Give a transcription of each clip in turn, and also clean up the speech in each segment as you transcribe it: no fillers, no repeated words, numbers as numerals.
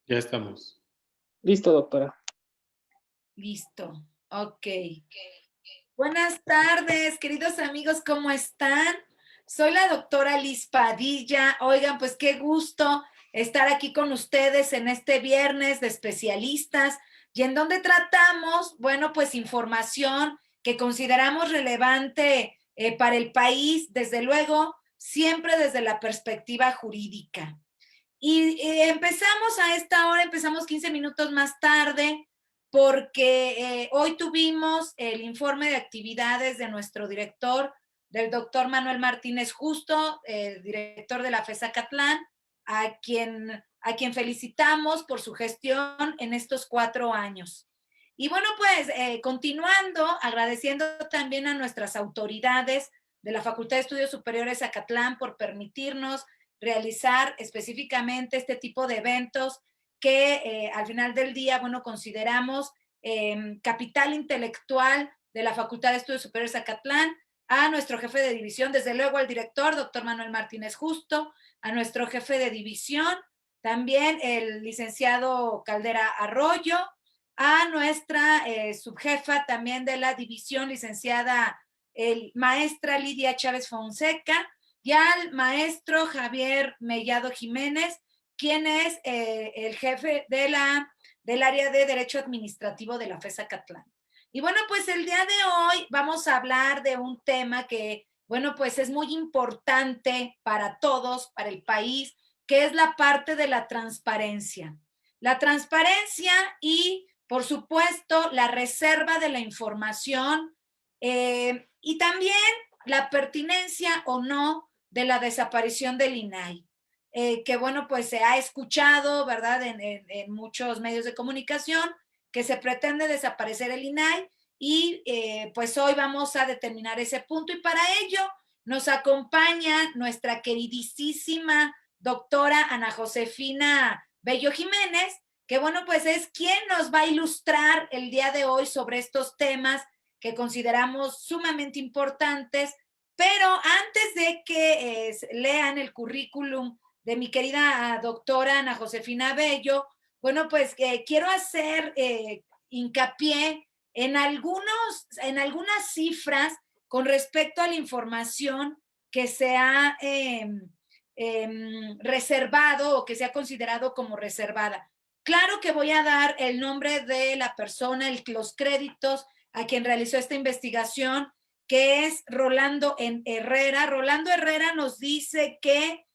Ya estamos. Listo, doctora. Listo. Ok. Buenas tardes, queridos amigos, ¿cómo están? Soy la doctora Liz Padilla. Oigan, pues qué gusto estar aquí con ustedes en este viernes de especialistas y en donde tratamos, bueno, pues información que consideramos relevante para el país, desde luego, siempre desde la perspectiva jurídica. Y empezamos a esta hora, empezamos 15 minutos más tarde, porque hoy tuvimos el informe de actividades de nuestro director, del doctor Manuel Martínez Justo, director de la FES Acatlán, a quien felicitamos por su gestión en estos 4 años. Y bueno, pues continuando, agradeciendo también a nuestras autoridades de la Facultad de Estudios Superiores Acatlán por permitirnos realizar específicamente este tipo de eventos que al final del día, bueno, consideramos capital intelectual de la Facultad de Estudios Superiores Acatlán, a nuestro jefe de división, desde luego al director, doctor Manuel Martínez Justo, a nuestro jefe de división, también el licenciado Caldera Arroyo, a nuestra subjefa también de la división, licenciada maestra Lidia Chávez Fonseca, y al maestro Javier Mellado Jiménez, quien es el jefe del área de Derecho Administrativo de la FES Acatlán. Y bueno, pues el día de hoy vamos a hablar de un tema que, bueno, pues es muy importante para todos, para el país, que es la parte de la transparencia. La transparencia y, por supuesto, la reserva de la información y también la pertinencia o no de la desaparición del INAI, que bueno, pues se ha escuchado, ¿verdad?, en muchos medios de comunicación, que se pretende desaparecer el INAI y pues hoy vamos a determinar ese punto y para ello nos acompaña nuestra queridísima doctora Ana Josefina Bello Jiménez, que bueno, pues es quien nos va a ilustrar el día de hoy sobre estos temas que consideramos sumamente importantes. Pero antes de que lean el currículum de mi querida doctora Ana Josefina Bello, bueno, pues quiero hacer hincapié en algunas cifras con respecto a la información que se ha reservado o que se ha considerado como reservada. Claro que voy a dar el nombre de la persona, los créditos a quien realizó esta investigación, que es Rolando Herrera. Rolando Herrera nos dice que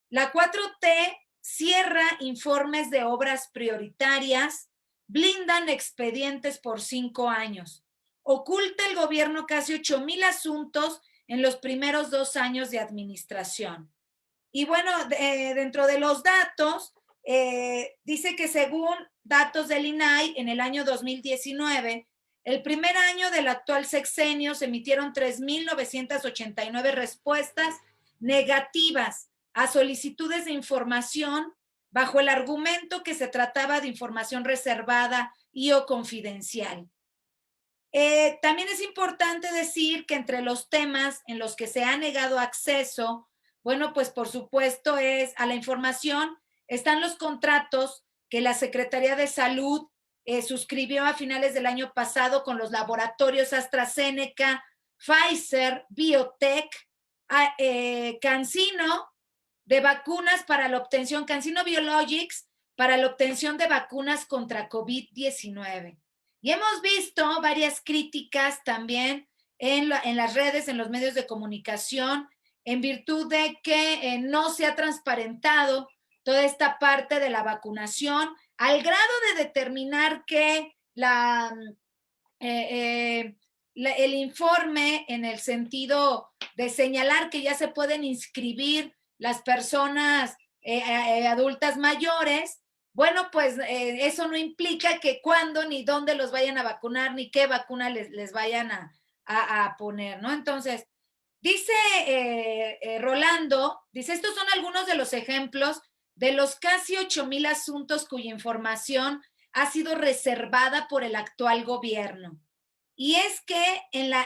la 4T cierra informes de obras prioritarias, blindan expedientes por 5 años, oculta el gobierno casi 8,000 asuntos en los primeros 2 años de administración. Y bueno, dentro de los datos, dice que según datos del INAI, en el año 2019, el primer año del actual sexenio se emitieron 3,989 respuestas negativas a solicitudes de información bajo el argumento que se trataba de información reservada y o confidencial. También es importante decir que entre los temas en los que se ha negado acceso, bueno, pues por supuesto es a la información, están los contratos que la Secretaría de Salud suscribió a finales del año pasado con los laboratorios AstraZeneca, Pfizer, Biotech, CanSino, de vacunas para la obtención, CanSino Biologics, para la obtención de vacunas contra COVID-19. Y hemos visto varias críticas también en las redes, en los medios de comunicación, en virtud de que no se ha transparentado toda esta parte de la vacunación, al grado de determinar que el informe, en el sentido de señalar que ya se pueden inscribir las personas adultas mayores, bueno, pues eso no implica que cuándo ni dónde los vayan a vacunar, ni qué vacuna les vayan a poner, ¿no? Entonces, dice Rolando, dice, estos son algunos de los ejemplos de los casi 8,000 asuntos cuya información ha sido reservada por el actual gobierno. Y es que en la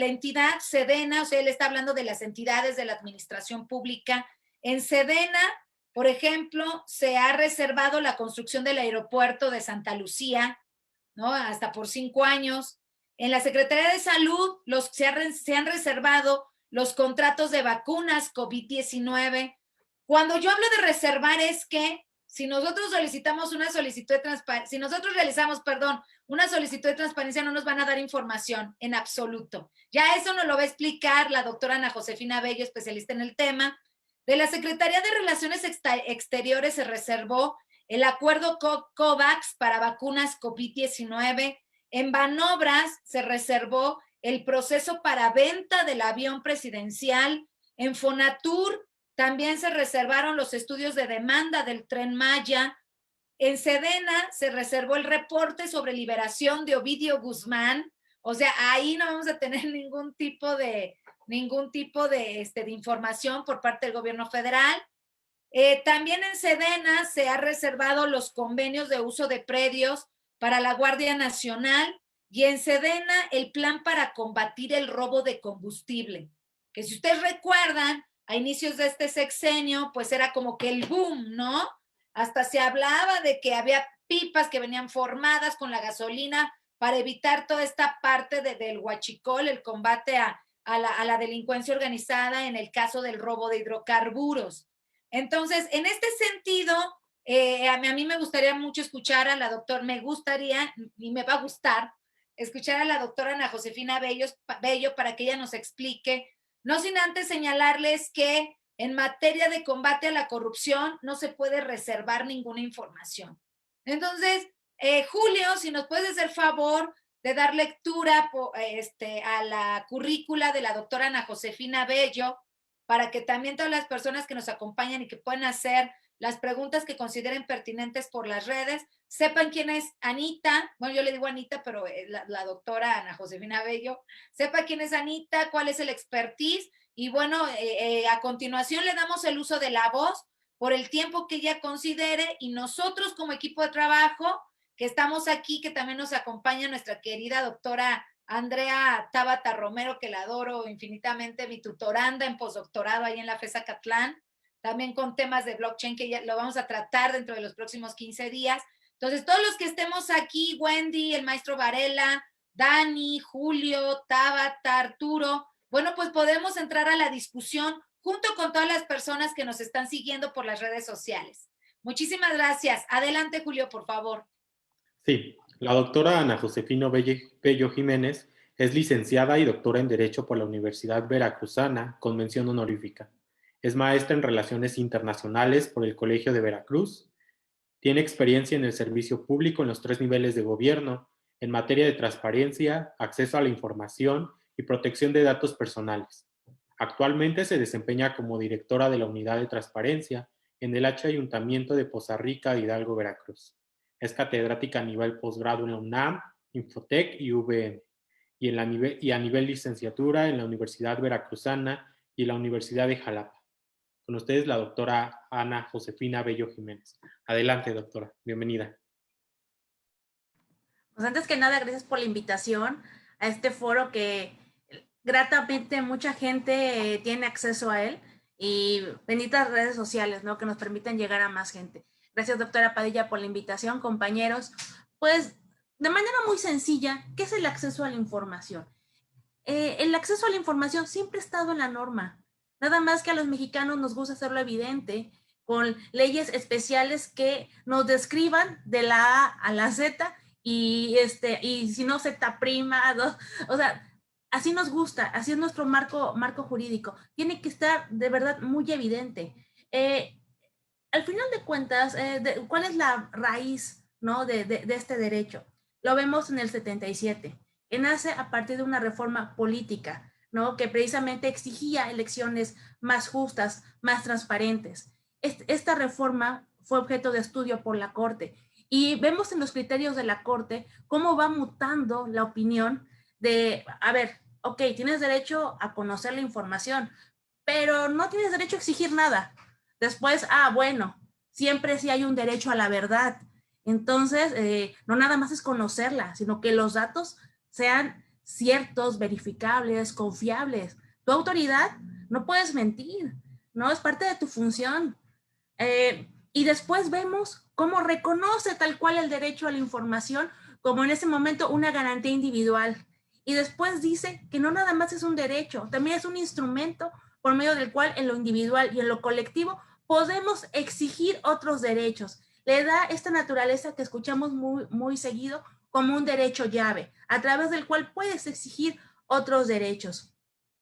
entidad Sedena, o sea, él está hablando de las entidades de la administración pública, en Sedena Por ejemplo, se ha reservado la construcción del aeropuerto de Santa Lucía, ¿no? Hasta por 5 años. En la Secretaría de Salud se han reservado los contratos de vacunas COVID-19. Cuando yo hablo de reservar es que si nosotros solicitamos una solicitud de transparencia, si nosotros realizamos, perdón, una solicitud de transparencia, no nos van a dar información en absoluto. Ya eso nos lo va a explicar la doctora Ana Josefina Bello, especialista en el tema. De la Secretaría de Relaciones Exteriores se reservó el acuerdo COVAX para vacunas COVID-19. En Banobras se reservó el proceso para venta del avión presidencial. En Fonatur también se reservaron los estudios de demanda del Tren Maya. En Sedena se reservó el reporte sobre liberación de Ovidio Guzmán. O sea, ahí no vamos a tener ningún tipo de información por parte del gobierno federal. También en Sedena se ha reservado los convenios de uso de predios para la Guardia Nacional y en Sedena el plan para combatir el robo de combustible, que si ustedes recuerdan, a inicios de este sexenio, pues era como que el boom, ¿no? Hasta se hablaba de que había pipas que venían formadas con la gasolina para evitar toda esta parte del huachicol, el combate a la delincuencia organizada en el caso del robo de hidrocarburos. Entonces, en este sentido, a mí me gustaría mucho escuchar a la doctora, me gustaría y me va a gustar escuchar a la doctora Ana Josefina Bello para que ella nos explique, no sin antes señalarles que en materia de combate a la corrupción no se puede reservar ninguna información. Entonces, Julio, si nos puedes hacer favor de dar lectura a la currícula de la doctora Ana Josefina Bello, para que también todas las personas que nos acompañan y que pueden hacer las preguntas que consideren pertinentes por las redes, sepan quién es Anita, bueno, yo le digo Anita, pero la doctora Ana Josefina Bello, sepa quién es Anita, cuál es el expertise, y bueno, a continuación le damos el uso de la voz por el tiempo que ella considere, y nosotros como equipo de trabajo, que estamos aquí, que también nos acompaña nuestra querida doctora Andrea Tabata Romero, que la adoro infinitamente, mi tutoranda en postdoctorado ahí en la FES Acatlán, también con temas de blockchain que ya lo vamos a tratar dentro de los próximos 15 días. Entonces, todos los que estemos aquí, Wendy, el maestro Varela, Dani, Julio, Tabata, Arturo, bueno, pues podemos entrar a la discusión junto con todas las personas que nos están siguiendo por las redes sociales. Muchísimas gracias. Adelante, Julio, por favor. Sí, la doctora Ana Josefina Bello Jiménez es licenciada y doctora en Derecho por la Universidad Veracruzana con mención honorífica. Es maestra en Relaciones Internacionales por el Colegio de Veracruz. Tiene experiencia en el servicio público en los 3 niveles de gobierno en materia de transparencia, acceso a la información y protección de datos personales. Actualmente se desempeña como directora de la Unidad de Transparencia en el H Ayuntamiento de Poza Rica de Hidalgo, Veracruz. Es catedrática a nivel posgrado en la UNAM, Infotec y VM, y a nivel licenciatura en la Universidad Veracruzana y la Universidad de Jalapa. Con ustedes la doctora Ana Josefina Bello Jiménez. Adelante, doctora. Bienvenida. Pues antes que nada, gracias por la invitación a este foro que gratamente mucha gente tiene acceso a él y benditas redes sociales, ¿no? Que nos permiten llegar a más gente. Gracias, doctora Padilla, por la invitación, compañeros. Pues, de manera muy sencilla, ¿qué es el acceso a la información? El acceso a la información siempre ha estado en la norma. Nada más que a los mexicanos nos gusta hacerlo evidente con leyes especiales que nos describan de la A a la Z y si no Z prima, o sea, así nos gusta, así es nuestro marco jurídico. Tiene que estar de verdad muy evidente. Al final de cuentas, ¿cuál es la raíz, ¿no? de este derecho? Lo vemos en el 77, que nace a partir de una reforma política, ¿no? Que precisamente exigía elecciones más justas, más transparentes. Esta reforma fue objeto de estudio por la Corte y vemos en los criterios de la Corte cómo va mutando la opinión de, a ver, ok, tienes derecho a conocer la información, pero no tienes derecho a exigir nada. Después, bueno, siempre sí hay un derecho a la verdad. Entonces, no nada más es conocerla, sino que los datos sean ciertos, verificables, confiables. Tu autoridad no puedes mentir, ¿no? Es parte de tu función. Y después vemos cómo reconoce tal cual el derecho a la información como en ese momento una garantía individual. Y después dice que no nada más es un derecho, también es un instrumento por medio del cual en lo individual y en lo colectivo podemos exigir otros derechos. Le da esta naturaleza que escuchamos muy seguido como un derecho llave, a través del cual puedes exigir otros derechos.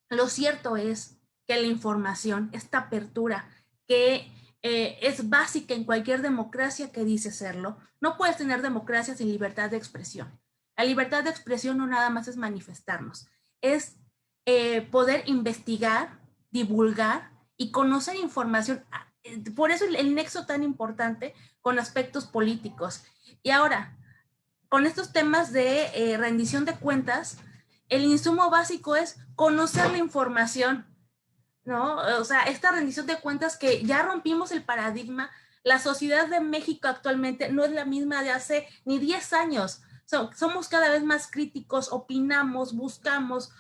Lo cierto es que la información, esta apertura que es básica en cualquier democracia que dice serlo, no puedes tener democracia sin libertad de expresión. La libertad de expresión no nada más es manifestarnos, es poder investigar, divulgar y conocer información. Por eso el nexo tan importante con aspectos políticos. Y ahora, con estos temas de rendición de cuentas, el insumo básico es conocer la información, ¿no? O sea, esta rendición de cuentas que ya rompimos el paradigma, la sociedad de México actualmente no es la misma de hace ni 10 años. Somos cada vez más críticos, opinamos, buscamos,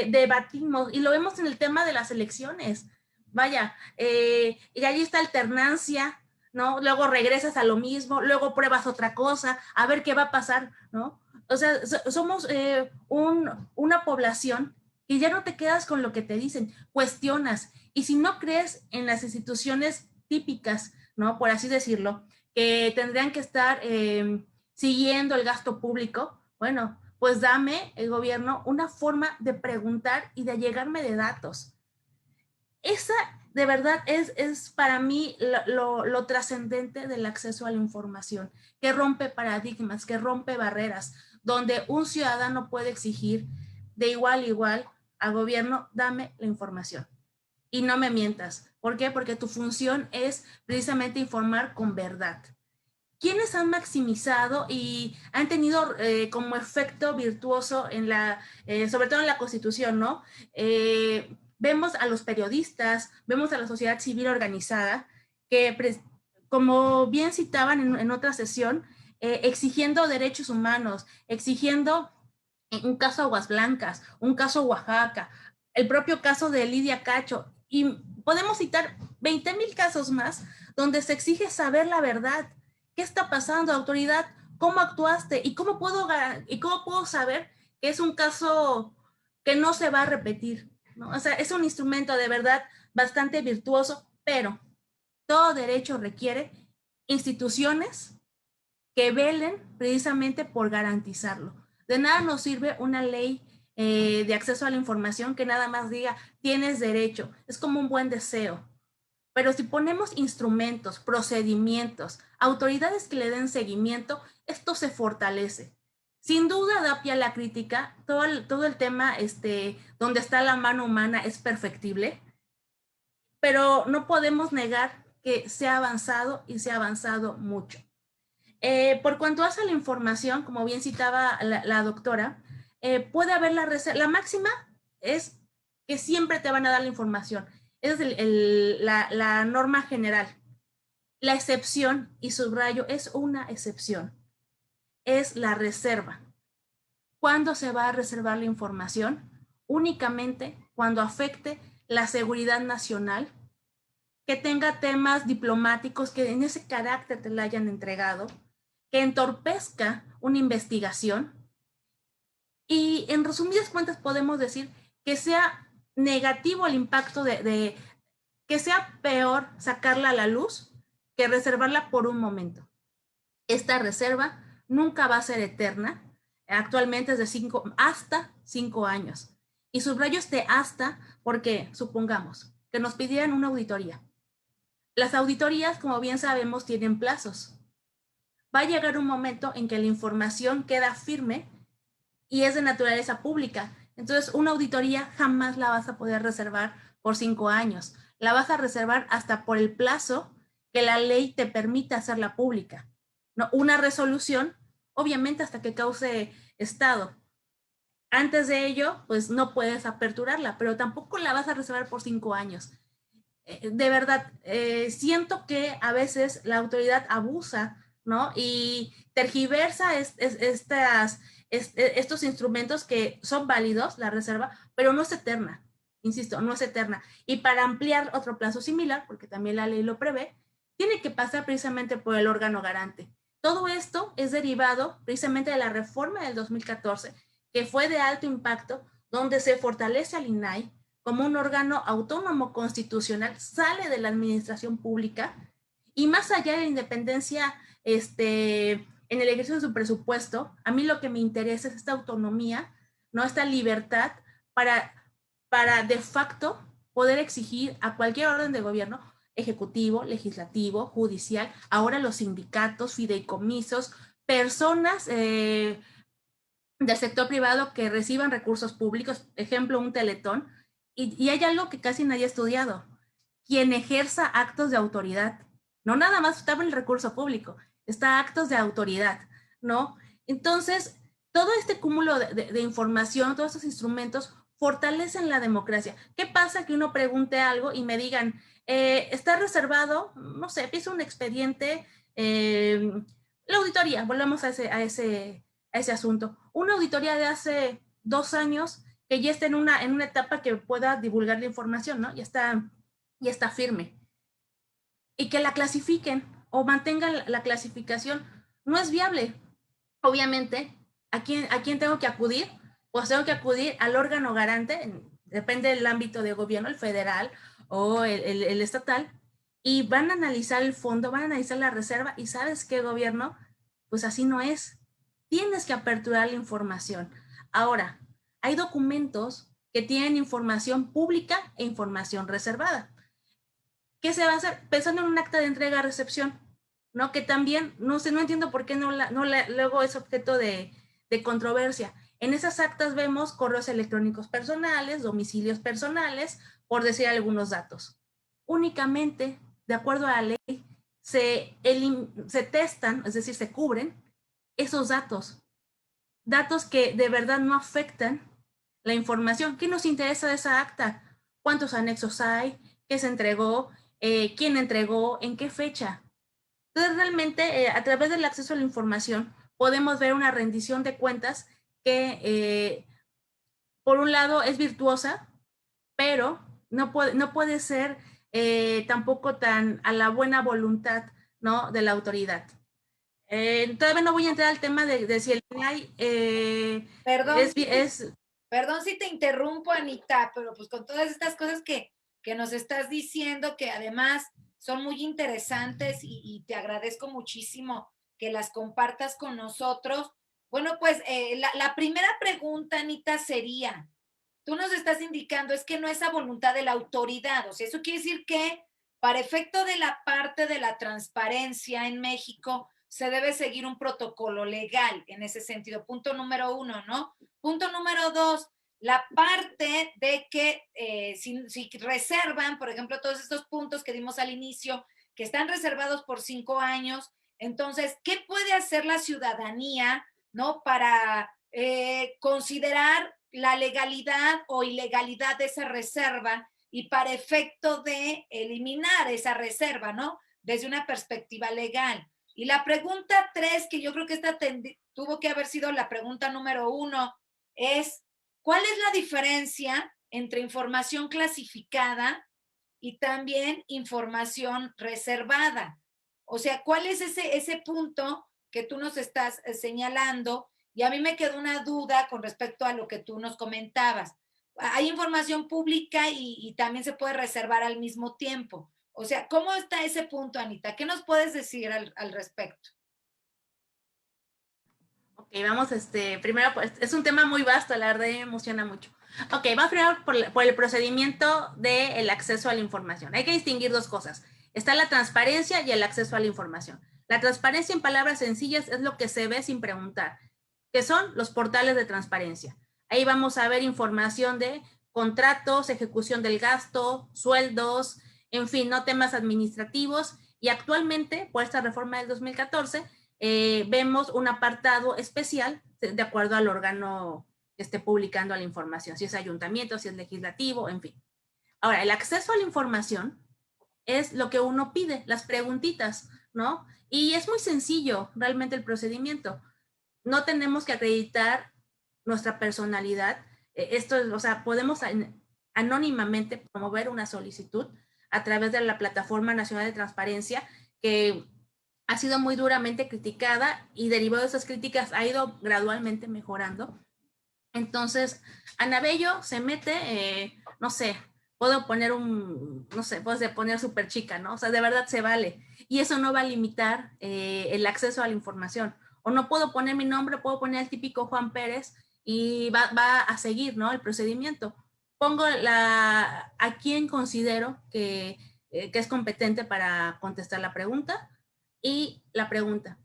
debatimos, y lo vemos en el tema de las elecciones. Vaya, y allí está alternancia, ¿no? Luego regresas a lo mismo, luego pruebas otra cosa, a ver qué va a pasar, ¿no? O sea, somos una población que ya no te quedas con lo que te dicen, cuestionas. Y si no crees en las instituciones típicas, ¿no? Por así decirlo, que tendrían que estar siguiendo el gasto público, bueno, pues dame, el gobierno, una forma de preguntar y de llegarme de datos. Esa de verdad es para mí lo trascendente del acceso a la información, que rompe paradigmas, que rompe barreras, donde un ciudadano puede exigir de igual a igual al gobierno, dame la información y no me mientas. ¿Por qué? Porque tu función es precisamente informar con verdad. ¿Quiénes han maximizado y han tenido como efecto virtuoso en sobre todo en la Constitución, ¿no? Vemos a los periodistas, vemos a la sociedad civil organizada, que como bien citaban en otra sesión, exigiendo derechos humanos, exigiendo un caso Aguas Blancas, un caso Oaxaca, el propio caso de Lidia Cacho, y podemos citar 20,000 casos más donde se exige saber la verdad. ¿Qué está pasando, autoridad? ¿Cómo actuaste? ¿Y cómo puedo saber que es un caso que no se va a repetir? ¿No? O sea, es un instrumento de verdad bastante virtuoso, pero todo derecho requiere instituciones que velen precisamente por garantizarlo. De nada nos sirve una ley de acceso a la información que nada más diga tienes derecho. Es como un buen deseo. Pero si ponemos instrumentos, procedimientos, autoridades que le den seguimiento, esto se fortalece. Sin duda da pie a la crítica, todo el tema donde está la mano humana es perfectible, pero no podemos negar que se ha avanzado y se ha avanzado mucho. Por cuanto hace la información, como bien citaba la doctora, puede haber la máxima es que siempre te van a dar la información. Esa es la norma general. La excepción, y subrayo, es una excepción, es la reserva. ¿Cuándo se va a reservar la información? Únicamente cuando afecte la seguridad nacional, que tenga temas diplomáticos que en ese carácter te la hayan entregado, que entorpezca una investigación, y en resumidas cuentas podemos decir que sea negativo el impacto que sea peor sacarla a la luz que reservarla por un momento. Esta reserva nunca va a ser eterna, actualmente es de hasta 5 años. Y subrayo hasta porque, supongamos, que nos pidieran una auditoría. Las auditorías, como bien sabemos, tienen plazos. Va a llegar un momento en que la información queda firme y es de naturaleza pública. Entonces, una auditoría jamás la vas a poder reservar por 5 años. La vas a reservar hasta por el plazo que la ley te permita hacerla pública. ¿No? Una resolución, obviamente, hasta que cause estado. Antes de ello, pues no puedes aperturarla, pero tampoco la vas a reservar por 5 años. De verdad, siento que a veces la autoridad abusa, ¿no? Y tergiversa estos instrumentos que son válidos, la reserva, pero no es eterna, insisto, no es eterna. Y para ampliar otro plazo similar, porque también la ley lo prevé, tiene que pasar precisamente por el órgano garante. Todo esto es derivado precisamente de la reforma del 2014, que fue de alto impacto, donde se fortalece al INAI como un órgano autónomo constitucional, sale de la administración pública y más allá de la independencia en el ejercicio de su presupuesto, a mí lo que me interesa es esta autonomía, ¿no? Esta libertad para de facto poder exigir a cualquier orden de gobierno, ejecutivo, legislativo, judicial, ahora los sindicatos, fideicomisos, personas del sector privado que reciban recursos públicos, ejemplo, un teletón, y hay algo que casi nadie ha estudiado, quien ejerza actos de autoridad, no nada más está en el recurso público, está actos de autoridad, ¿no? Entonces, todo este cúmulo de información, todos estos instrumentos fortalecen la democracia. ¿Qué pasa que uno pregunte algo y me digan, está reservado, no sé, empieza un expediente, la auditoría, volvamos a ese asunto, una auditoría de hace 2 años que ya está en una etapa que pueda divulgar la información, ¿no? Ya está firme. Y que la clasifiquen o mantengan la clasificación, no es viable. Obviamente, ¿a quién tengo que acudir? Pues tengo que acudir al órgano garante, depende del ámbito de gobierno, el federal o el estatal, y van a analizar el fondo, van a analizar la reserva, y ¿sabes qué, gobierno? Pues así no es. Tienes que aperturar la información. Ahora, hay documentos que tienen información pública e información reservada. ¿Qué se va a hacer? Pensando en un acta de entrega-recepción, ¿no? Que también, no sé, no entiendo por qué luego es objeto de controversia. En esas actas vemos correos electrónicos personales, domicilios personales, por decir algunos datos. Únicamente, de acuerdo a la ley, se testan, es decir, se cubren esos datos. Datos que de verdad no afectan la información. ¿Qué nos interesa de esa acta? ¿Cuántos anexos hay? ¿Qué se entregó? ¿Quién entregó? ¿En qué fecha? Entonces, realmente, a través del acceso a la información, podemos ver una rendición de cuentas que, por un lado, es virtuosa, pero no puede ser tampoco tan a la buena voluntad, ¿no?, de la autoridad. Todavía no voy a entrar al tema de si el INAI Perdón si te interrumpo, Anita, pero pues con todas estas cosas que nos estás diciendo, que además son muy interesantes y te agradezco muchísimo que las compartas con nosotros. Bueno, pues la primera pregunta, Anita, sería, tú nos estás indicando es que no es a voluntad de la autoridad, o sea, eso quiere decir que para efecto de la parte de la transparencia en México, se debe seguir un protocolo legal en ese sentido. Punto número 1, ¿no? Punto número 2, la parte de que si reservan, por ejemplo, todos estos puntos que dimos al inicio, que están reservados por 5 años, entonces, ¿qué puede hacer la ciudadanía, ¿no?, para considerar la legalidad o ilegalidad de esa reserva y para efecto de eliminar esa reserva, ¿no?, desde una perspectiva legal? Y la pregunta 3, que yo creo que esta tuvo que haber sido la pregunta número 1, es, ¿cuál es la diferencia entre información clasificada y también información reservada? O sea, ¿cuál es ese punto que tú nos estás señalando? Y a mí me quedó una duda con respecto a lo que tú nos comentabas. Hay información pública y también se puede reservar al mismo tiempo. O sea, ¿cómo está ese punto, Anita? ¿Qué nos puedes decir al respecto? Ok, vamos, primero, pues, es un tema muy vasto, la verdad me emociona mucho. Ok, vamos primero por el procedimiento del acceso a la información. Hay que distinguir 2 cosas. Está la transparencia y el acceso a la información. La transparencia, en palabras sencillas, es lo que se ve sin preguntar, que son los portales de transparencia. Ahí vamos a ver información de contratos, ejecución del gasto, sueldos, en fin, no, temas administrativos. Y actualmente, por esta reforma del 2014, vemos un apartado especial de acuerdo al órgano que esté publicando la información, si es ayuntamiento, si es legislativo, en fin. Ahora, el acceso a la información es lo que uno pide, las preguntitas, ¿no? Y es muy sencillo realmente el procedimiento. No tenemos que acreditar nuestra personalidad. Esto, o sea, podemos anónimamente promover una solicitud a través de la Plataforma Nacional de Transparencia, que ha sido muy duramente criticada y derivado de esas críticas ha ido gradualmente mejorando. Entonces, Ana Bello se mete, no sé, puedo poner no sé, puedo poner súper chica, ¿no? O sea, de verdad se vale. Y eso no va a limitar el acceso a la información. O no puedo poner mi nombre, puedo poner el típico Juan Pérez y va a seguir, ¿no? El procedimiento. Pongo a quien considero que es competente para contestar la pregunta y la pregunta,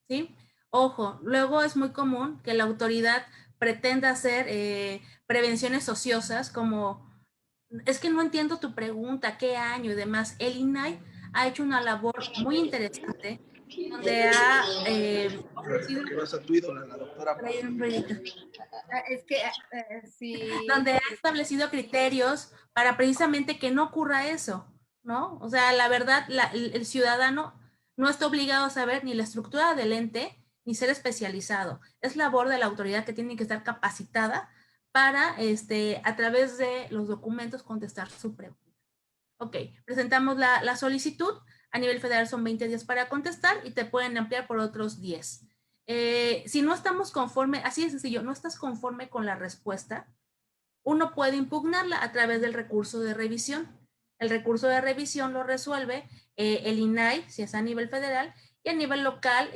¿sí? Ojo, luego es muy común que la autoridad pretenda hacer prevenciones ociosas como, es que no entiendo tu pregunta, qué año y demás. El INAI ha hecho una labor muy interesante donde ha ofrecido... Que vas a tu ídola, la doctora. Es que sí. Donde ha establecido criterios para precisamente que no ocurra eso, ¿no? O sea, la verdad, el ciudadano no está obligado a saber ni la estructura del ente ni ser especializado. Es labor de la autoridad que tiene que estar capacitada para, a través de los documentos, contestar su pregunta. Ok, presentamos la solicitud. A nivel federal son 20 días para contestar y te pueden ampliar por otros 10. Si no estamos conforme, así de sencillo, no estás conforme con la respuesta, uno puede impugnarla a través del recurso de revisión. El recurso de revisión lo resuelve el INAI, si es a nivel federal, y a nivel local,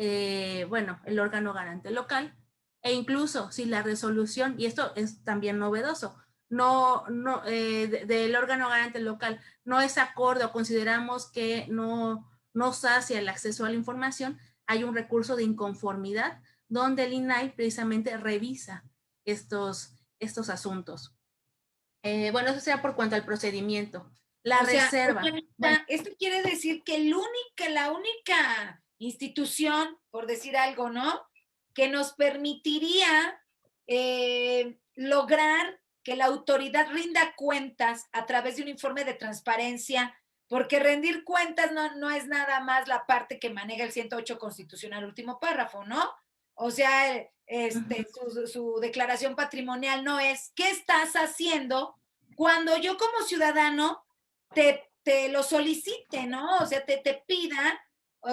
bueno, el órgano garante local. E incluso si la resolución, y esto es también novedoso, del órgano garante local no es acorde o consideramos que no sacia el acceso a la información, hay un recurso de inconformidad donde el INAI precisamente revisa estos asuntos. Bueno, eso sea por cuanto al procedimiento. La reserva. Bueno, esto quiere decir que la única institución, por decir algo, ¿no? Que nos permitiría lograr que la autoridad rinda cuentas a través de un informe de transparencia, porque rendir cuentas no es nada más la parte que maneja el 108 constitucional, último párrafo, ¿no? O sea, su declaración patrimonial no es ¿qué estás haciendo cuando yo como ciudadano te lo solicite, ¿no? O sea, te pida,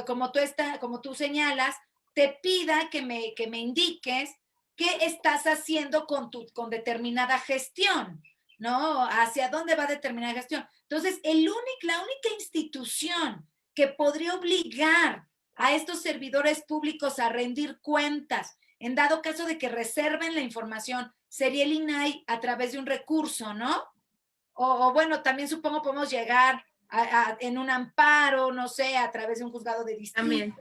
como tú señalas, te pida que me indiques qué estás haciendo con determinada gestión, ¿no? Hacia dónde va determinada gestión. Entonces, la única institución que podría obligar a estos servidores públicos a rendir cuentas, en dado caso de que reserven la información, sería el INAI a través de un recurso, ¿no? O bueno, también supongo podemos llegar en un amparo, no sé, a través de un juzgado de distrito también,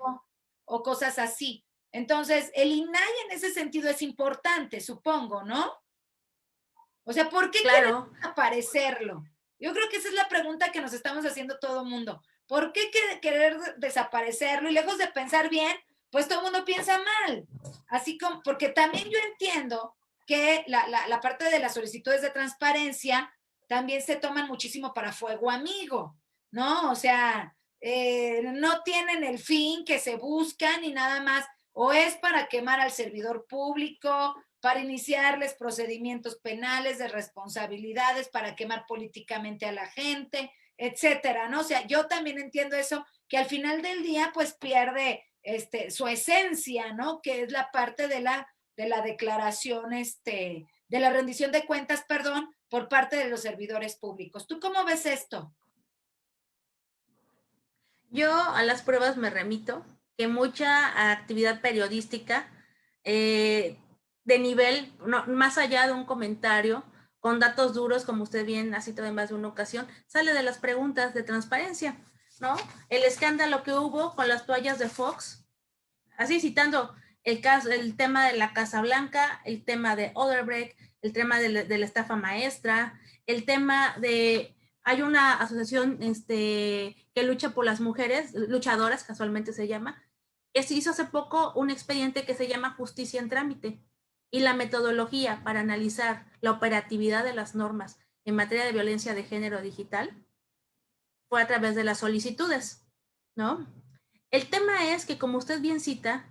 o cosas así. Entonces, el INAI en ese sentido es importante, supongo, ¿no? O sea, ¿por qué claro, desaparecerlo? Yo creo que esa es la pregunta que nos estamos haciendo todo el mundo. ¿Por qué querer desaparecerlo? Y lejos de pensar bien, pues todo el mundo piensa mal. Así como, porque también yo entiendo que la parte de las solicitudes de transparencia también se toman muchísimo para fuego amigo, ¿no? O sea, no tienen el fin que se buscan y nada más, o es para quemar al servidor público, para iniciarles procedimientos penales de responsabilidades, para quemar políticamente a la gente, etcétera, ¿no? O sea, yo también entiendo eso, que al final del día, pues pierde su esencia, ¿no? Que es la parte de la declaración, de la rendición de cuentas, perdón, por parte de los servidores públicos. ¿Tú cómo ves esto? Yo a las pruebas me remito, que mucha actividad periodística de nivel, no, más allá de un comentario, con datos duros, como usted bien ha citado en más de una ocasión, sale de las preguntas de transparencia, ¿no? El escándalo que hubo con las toallas de Fox, así citando el tema de la Casa Blanca, el tema de Odebrecht, el tema de la estafa maestra, el tema de... Hay una asociación que lucha por las mujeres, luchadoras casualmente se llama, que se hizo hace poco un expediente que se llama Justicia en Trámite, y la metodología para analizar la operatividad de las normas en materia de violencia de género digital fue a través de las solicitudes, ¿no? El tema es que, como usted bien cita,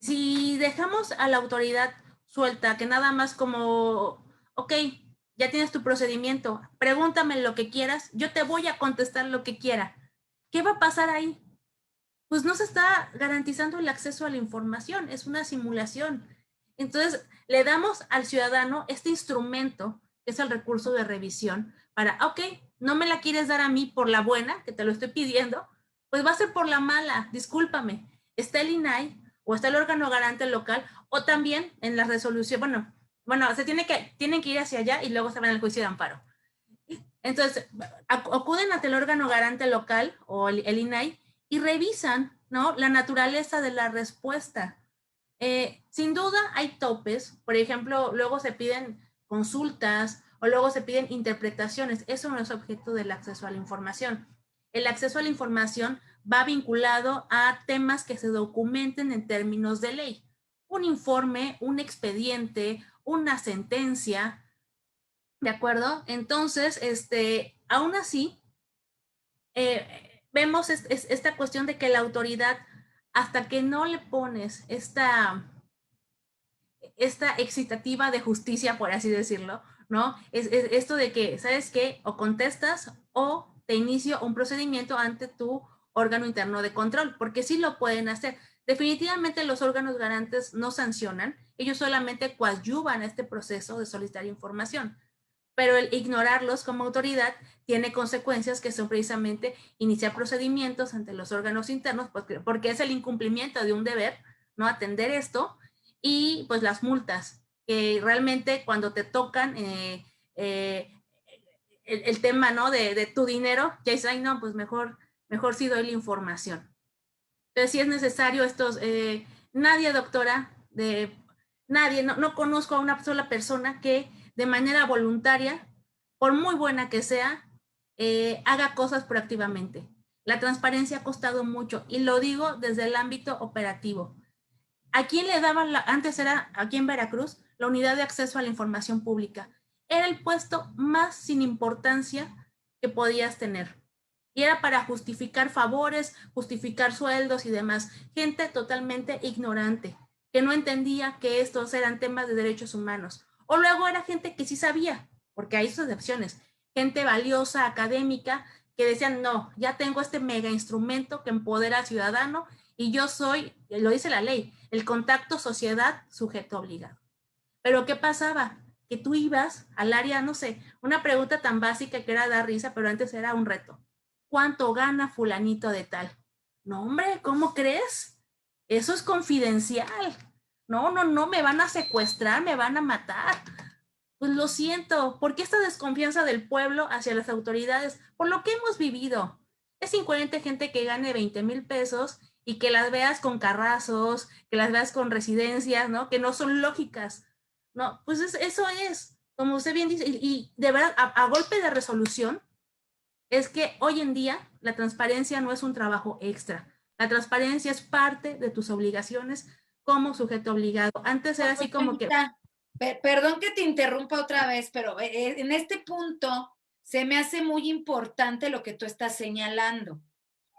si dejamos a la autoridad suelta, que nada más como, ok, ya tienes tu procedimiento, pregúntame lo que quieras, yo te voy a contestar lo que quiera. ¿qué va a pasar ahí? Pues no se está garantizando el acceso a la información, es una simulación. Entonces, le damos al ciudadano este instrumento, que es el recurso de revisión, para, ok, no me la quieres dar a mí por la buena, que te lo estoy pidiendo, pues va a ser por la mala, discúlpame. Está el INAI o está el órgano garante local, o también en la resolución, bueno, tienen que ir hacia allá y luego se van al juicio de amparo. Entonces, acuden ante el órgano garante local o el INAI y revisan, ¿no?, la naturaleza de la respuesta. Sin duda hay topes, por ejemplo, luego se piden consultas o luego se piden interpretaciones. Eso no es objeto del acceso a la información. El acceso a la información va vinculado a temas que se documenten en términos de ley. Un informe, un expediente, una sentencia, ¿de acuerdo? Entonces, aún así, vemos esta cuestión de que la autoridad, hasta que no le pones esta excitativa de justicia, por así decirlo, ¿no? Es esto de que, ¿sabes qué? O contestas o te inicio un procedimiento ante tu órgano interno de control, porque sí lo pueden hacer. Definitivamente los órganos garantes no sancionan, ellos solamente coadyuvan a este proceso de solicitar información, pero el ignorarlos como autoridad tiene consecuencias que son precisamente iniciar procedimientos ante los órganos internos, porque es el incumplimiento de un deber, ¿no?, atender esto, y pues las multas, que realmente cuando te tocan el tema, ¿no?, de tu dinero, ya dices, ay, no, pues mejor sí doy la información. Entonces, sí es necesario estos, nadie, doctora, nadie, no conozco a una sola persona que de manera voluntaria, por muy buena que sea, haga cosas proactivamente. La transparencia ha costado mucho y lo digo desde el ámbito operativo. ¿A quién le daban antes era aquí en Veracruz la unidad de acceso a la información pública? Era el puesto más sin importancia que podías tener. Y era para justificar favores, justificar sueldos y demás. Gente totalmente ignorante, que no entendía que estos eran temas de derechos humanos. O luego era gente que sí sabía, porque hay sus excepciones. Gente valiosa, académica, que decían, no, ya tengo este mega instrumento que empodera al ciudadano y yo soy, lo dice la ley, el contacto sociedad sujeto obligado. Pero ¿qué pasaba? Que tú ibas al área, no sé, una pregunta tan básica que era dar risa, pero antes era un reto. ¿Cuánto gana fulanito de tal? No, hombre, ¿cómo crees? Eso es confidencial. No, me van a secuestrar, me van a matar. Pues lo siento, ¿por qué esta desconfianza del pueblo hacia las autoridades? Por lo que hemos vivido. Es incoherente gente que gane 20,000 pesos y que las veas con carrazos, que las veas con residencias, ¿no?, que no son lógicas. No, pues eso es, como usted bien dice, y de verdad, a golpe de resolución, es que hoy en día la transparencia no es un trabajo extra. La transparencia es parte de tus obligaciones como sujeto obligado. Antes era así como que... Perdón que te interrumpa otra vez, pero en este punto se me hace muy importante lo que tú estás señalando.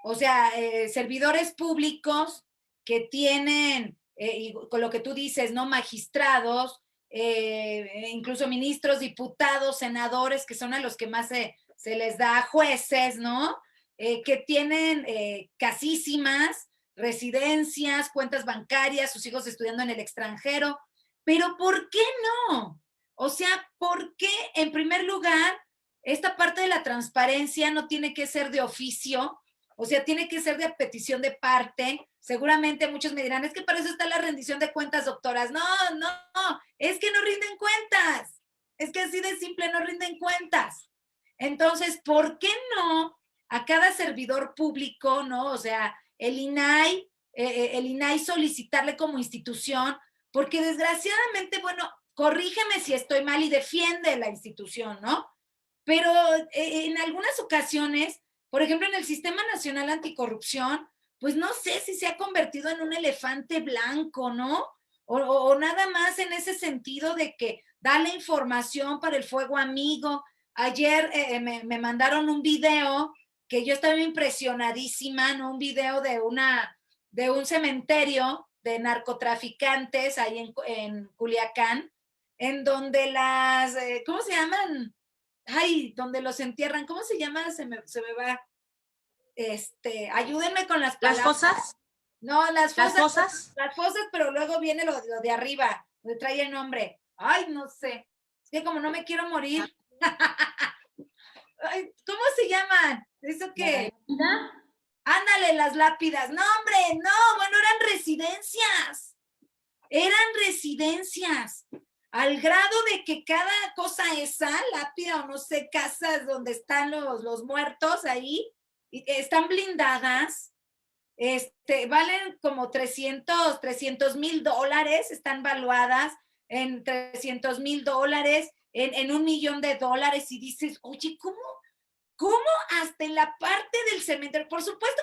O sea, servidores públicos que tienen, y con lo que tú dices, ¿no?, magistrados, incluso ministros, diputados, senadores, que son a los que más se les da, jueces, ¿no? Que tienen casísimas, residencias, cuentas bancarias, sus hijos estudiando en el extranjero. Pero ¿por qué no? O sea, ¿por qué, en primer lugar, esta parte de la transparencia no tiene que ser de oficio? O sea, tiene que ser de petición de parte. Seguramente muchos me dirán, es que para eso está la rendición de cuentas, doctoras. No, es que no rinden cuentas. Es que así de simple, no rinden cuentas. Entonces, ¿por qué no a cada servidor público, ¿no? O sea, el INAI solicitarle como institución, porque desgraciadamente, bueno, corrígeme si estoy mal y defiende la institución, ¿no? Pero en algunas ocasiones, por ejemplo, en el Sistema Nacional Anticorrupción, pues no sé si se ha convertido en un elefante blanco, ¿no? O nada más en ese sentido de que da la información para el fuego amigo. Ayer me mandaron un video que yo estaba impresionadísima, ¿no? Un video de un cementerio de narcotraficantes ahí en Culiacán, en donde ¿cómo se llaman? Ay, donde los entierran, ¿cómo se llama? Se me va. ayúdenme con las ¿Las palabras. fosas? No, las ¿Las fosas. fosas? Las fosas, pero luego viene lo de arriba, donde trae el nombre. Ay, no sé. Es que como no me quiero morir. Ay, ¿cómo se llaman? ¿Eso qué? Ándale, las lápidas. No, hombre, no, bueno, eran residencias. Eran residencias. Al grado de que cada cosa esa, lápida o no sé, casas donde están los muertos ahí, están blindadas. Valen como $300,000, están valuadas en $300,000, en $1,000,000, y dices, oye, ¿cómo hasta en la parte del cementerio? Por supuesto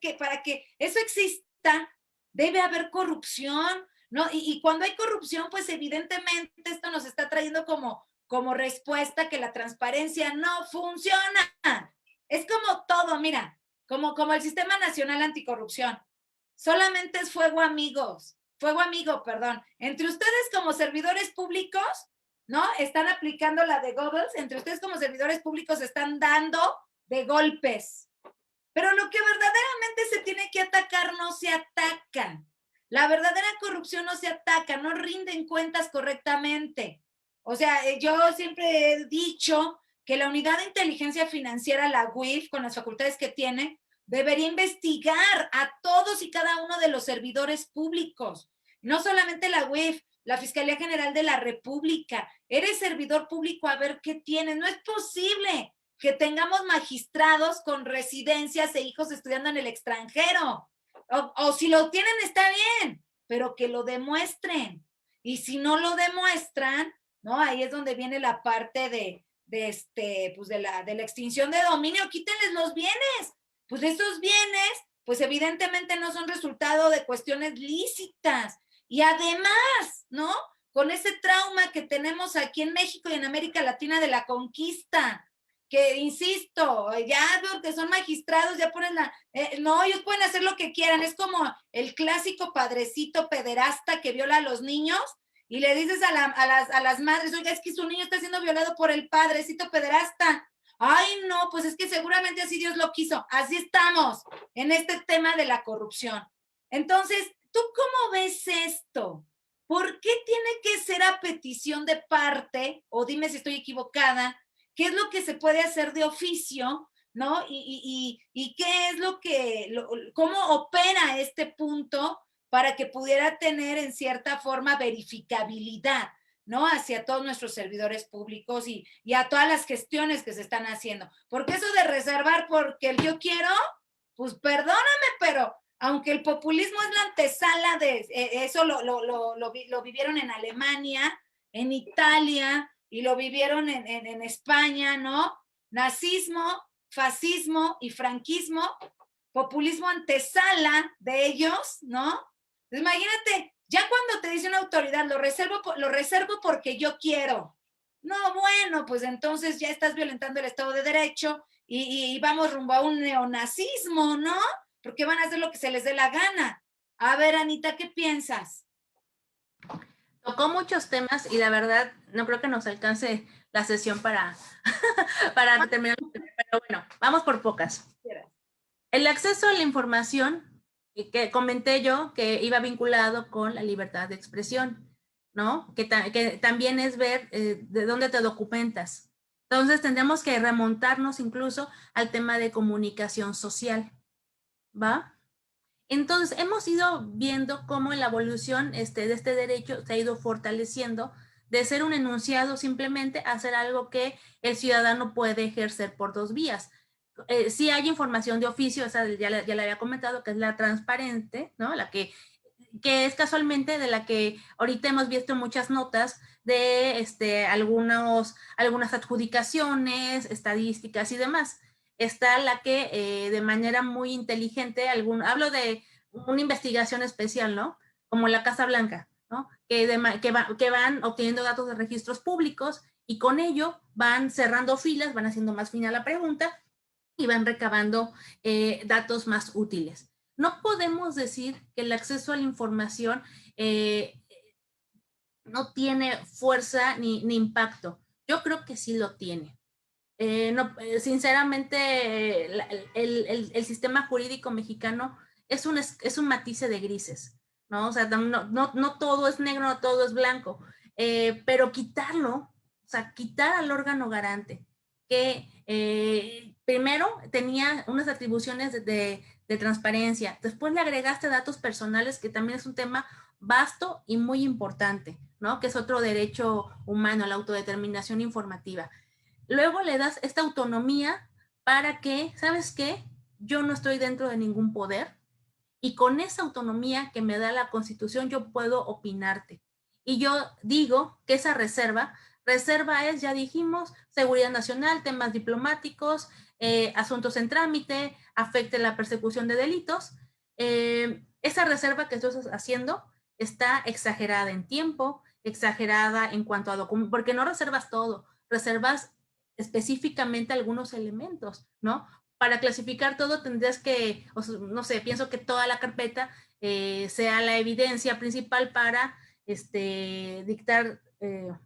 que para que eso exista, debe haber corrupción, ¿no? Y cuando hay corrupción, pues evidentemente esto nos está trayendo como respuesta que la transparencia no funciona. Es como todo, mira, como el Sistema Nacional Anticorrupción. Solamente es fuego amigo, perdón. Entre ustedes como servidores públicos, ¿no? Están aplicando la de Goebbels, entre ustedes como servidores públicos están dando de golpes. Pero lo que verdaderamente se tiene que atacar no se ataca. La verdadera corrupción no se ataca, no rinden cuentas correctamente. O sea, yo siempre he dicho que la Unidad de Inteligencia Financiera, la UIF, con las facultades que tiene, debería investigar a todos y cada uno de los servidores públicos. No solamente la UIF, la Fiscalía General de la República. Eres servidor público, a ver qué tienes. No es posible que tengamos magistrados con residencias e hijos estudiando en el extranjero. O si lo tienen, está bien, pero que lo demuestren. Y si no lo demuestran, ¿no? Ahí es donde viene la parte pues de la extinción de dominio. Quítenles los bienes. Pues esos bienes, pues evidentemente no son resultado de cuestiones lícitas. Y además, ¿no? Con ese trauma que tenemos aquí en México y en América Latina de la conquista, que insisto, ya porque son magistrados, ya ponen no, ellos pueden hacer lo que quieran, es como el clásico padrecito pederasta que viola a los niños y le dices a las madres, oiga, es que su niño está siendo violado por el padrecito pederasta. Ay, no, pues es que seguramente así Dios lo quiso. Así estamos en este tema de la corrupción. Entonces, ¿tú cómo ves esto? ¿Por qué tiene que ser a petición de parte? O dime si estoy equivocada. ¿Qué es lo que se puede hacer de oficio? ¿No? Y qué es cómo opera este punto para que pudiera tener en cierta forma verificabilidad, ¿no? Hacia todos nuestros servidores públicos y a todas las gestiones que se están haciendo. Porque eso de reservar porque yo quiero, pues perdóname, pero aunque el populismo es la antesala de eso, lo vivieron en Alemania, en Italia, y lo vivieron en España, ¿no? Nazismo, fascismo y franquismo, populismo antesala de ellos, ¿no? Imagínate, ya cuando te dice una autoridad, lo reservo porque yo quiero. No, bueno, pues entonces ya estás violentando el Estado de Derecho y vamos rumbo a un neonazismo, ¿no? Porque van a hacer lo que se les dé la gana. A ver, Anita, ¿qué piensas? Tocó muchos temas y la verdad no creo que nos alcance la sesión para terminar, pero bueno, vamos por pocas. El acceso a la información, que comenté yo, que iba vinculado con la libertad de expresión, ¿no? Que también es ver de dónde te documentas. Entonces tendríamos que remontarnos incluso al tema de comunicación social, ¿va? Entonces, hemos ido viendo cómo la evolución de este derecho se ha ido fortaleciendo de ser un enunciado simplemente a ser algo que el ciudadano puede ejercer por dos vías. Sí hay información de oficio, esa ya la había comentado, que es la transparente, ¿no? La que es casualmente de la que ahorita hemos visto muchas notas de algunas adjudicaciones, estadísticas y demás. Está la que de manera muy inteligente, hablo de una investigación especial, ¿no? Como la Casa Blanca, ¿no? Que van obteniendo datos de registros públicos y con ello van cerrando filas, van haciendo más fina la pregunta y van recabando datos más útiles. No podemos decir que el acceso a la información no tiene fuerza ni impacto. Yo creo que sí lo tiene. sinceramente, el sistema jurídico mexicano es un matiz de grises, ¿no? O sea, no todo es negro, no todo es blanco, pero quitarlo, o sea, quitar al órgano garante, que primero tenía unas atribuciones de transparencia, después le agregaste datos personales, que también es un tema vasto y muy importante, ¿no? Que es otro derecho humano, la autodeterminación informativa. Luego le das esta autonomía para que, ¿sabes qué? Yo no estoy dentro de ningún poder y con esa autonomía que me da la Constitución yo puedo opinarte. Y yo digo que esa reserva es, ya dijimos, seguridad nacional, temas diplomáticos, asuntos en trámite, afecte la persecución de delitos. Esa reserva que estás haciendo está exagerada en tiempo, exagerada en cuanto a documentos, porque no reservas todo, reservas específicamente algunos elementos, ¿no? Para clasificar todo tendrías que, no sé, pienso que toda la carpeta sea la evidencia principal para dictar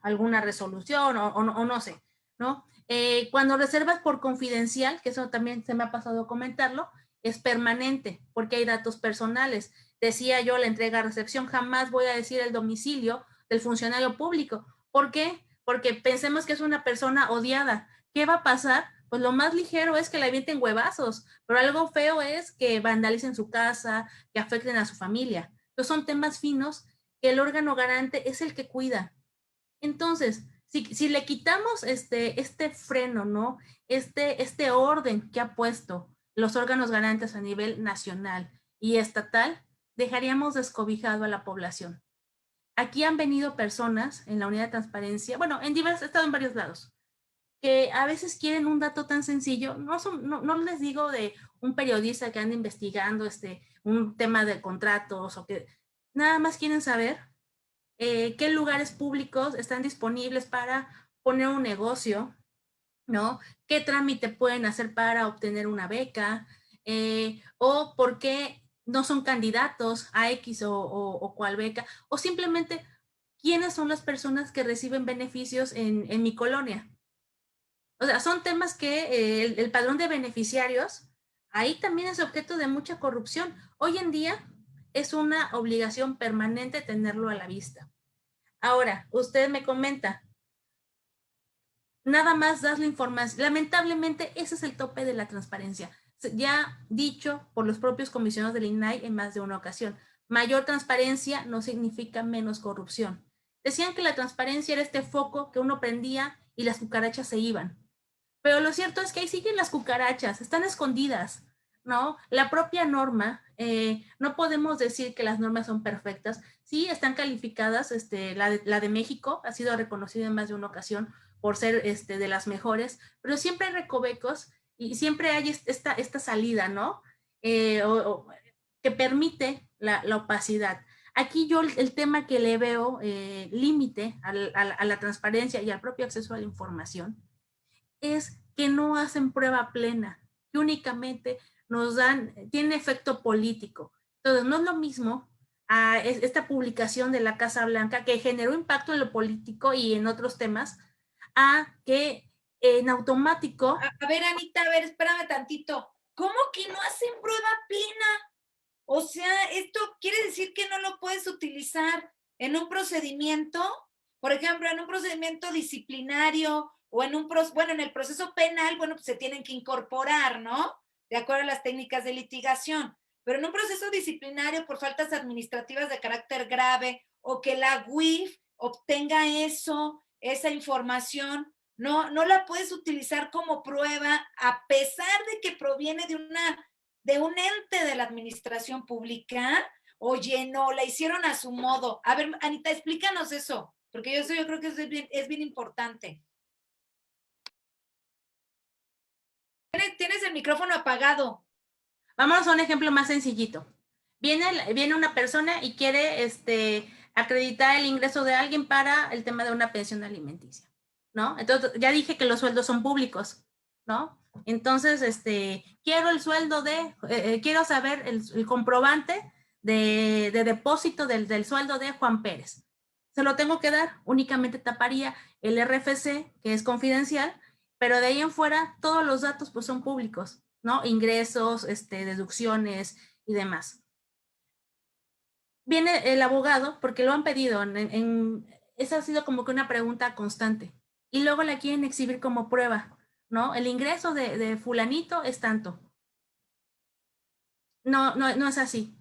alguna resolución o no sé, ¿no? Cuando reservas por confidencial, que eso también se me ha pasado comentarlo, es permanente porque hay datos personales. Decía yo, la entrega-recepción, jamás voy a decir el domicilio del funcionario público. ¿Por qué? Porque pensemos que es una persona odiada. ¿Qué va a pasar? Pues lo más ligero es que le avienten huevazos, pero algo feo es que vandalicen su casa, que afecten a su familia. Entonces son temas finos que el órgano garante es el que cuida. Entonces, si le quitamos este freno, ¿no? Este orden que ha puesto los órganos garantes a nivel nacional y estatal, dejaríamos descobijado a la población. Aquí han venido personas en la unidad de transparencia, bueno, he estado en varios lados, que a veces quieren un dato tan sencillo, no les digo de un periodista que anda investigando un tema de contratos o que nada más quieren saber qué lugares públicos están disponibles para poner un negocio, ¿no? ¿Qué trámite pueden hacer para obtener una beca? O por qué no son candidatos a X o cual beca, o simplemente quiénes son las personas que reciben beneficios en mi colonia. O sea, son temas que el padrón de beneficiarios, ahí también es objeto de mucha corrupción. Hoy en día es una obligación permanente tenerlo a la vista. Ahora, usted me comenta, nada más das la información. Lamentablemente, ese es el tope de la transparencia. Ya dicho por los propios comisionados del INAI en más de una ocasión, mayor transparencia no significa menos corrupción. Decían que la transparencia era este foco que uno prendía y las cucarachas se iban. Pero lo cierto es que ahí siguen las cucarachas, están escondidas, ¿no? La propia norma, no podemos decir que las normas son perfectas, sí están calificadas, la de México ha sido reconocida en más de una ocasión por ser de las mejores, pero siempre hay recovecos y siempre hay esta salida, ¿no? Que permite la opacidad. Aquí yo el tema que le veo límite a la transparencia y al propio acceso a la información es que no hacen prueba plena, que únicamente tiene efecto político. Entonces, no es lo mismo a esta publicación de la Casa Blanca que generó impacto en lo político y en otros temas, a que en automático... A ver, Anita, a ver, espérame tantito. ¿Cómo que no hacen prueba plena? O sea, esto quiere decir que no lo puedes utilizar en un procedimiento, por ejemplo, en un procedimiento disciplinario o en en el proceso penal, bueno, pues se tienen que incorporar, ¿no? De acuerdo a las técnicas de litigación. Pero en un proceso disciplinario por faltas administrativas de carácter grave o que la UIF obtenga esa información, no la puedes utilizar como prueba a pesar de que proviene de un ente de la administración pública. Oye, no, la hicieron a su modo. A ver, Anita, explícanos eso, porque yo creo que es bien importante. Tienes el micrófono apagado. Vamos a un ejemplo más sencillito. Viene una persona y quiere acreditar el ingreso de alguien para el tema de una pensión alimenticia, ¿no? Entonces, ya dije que los sueldos son públicos, ¿no? Entonces, quiero el sueldo quiero saber el comprobante de depósito del sueldo de Juan Pérez. Se lo tengo que dar, únicamente taparía el RFC, que es confidencial, pero de ahí en fuera todos los datos pues son públicos, ¿no? Ingresos, deducciones y demás. Viene el abogado, porque lo han pedido, esa ha sido como que una pregunta constante, y luego la quieren exhibir como prueba, ¿no? El ingreso de fulanito es tanto. No es así.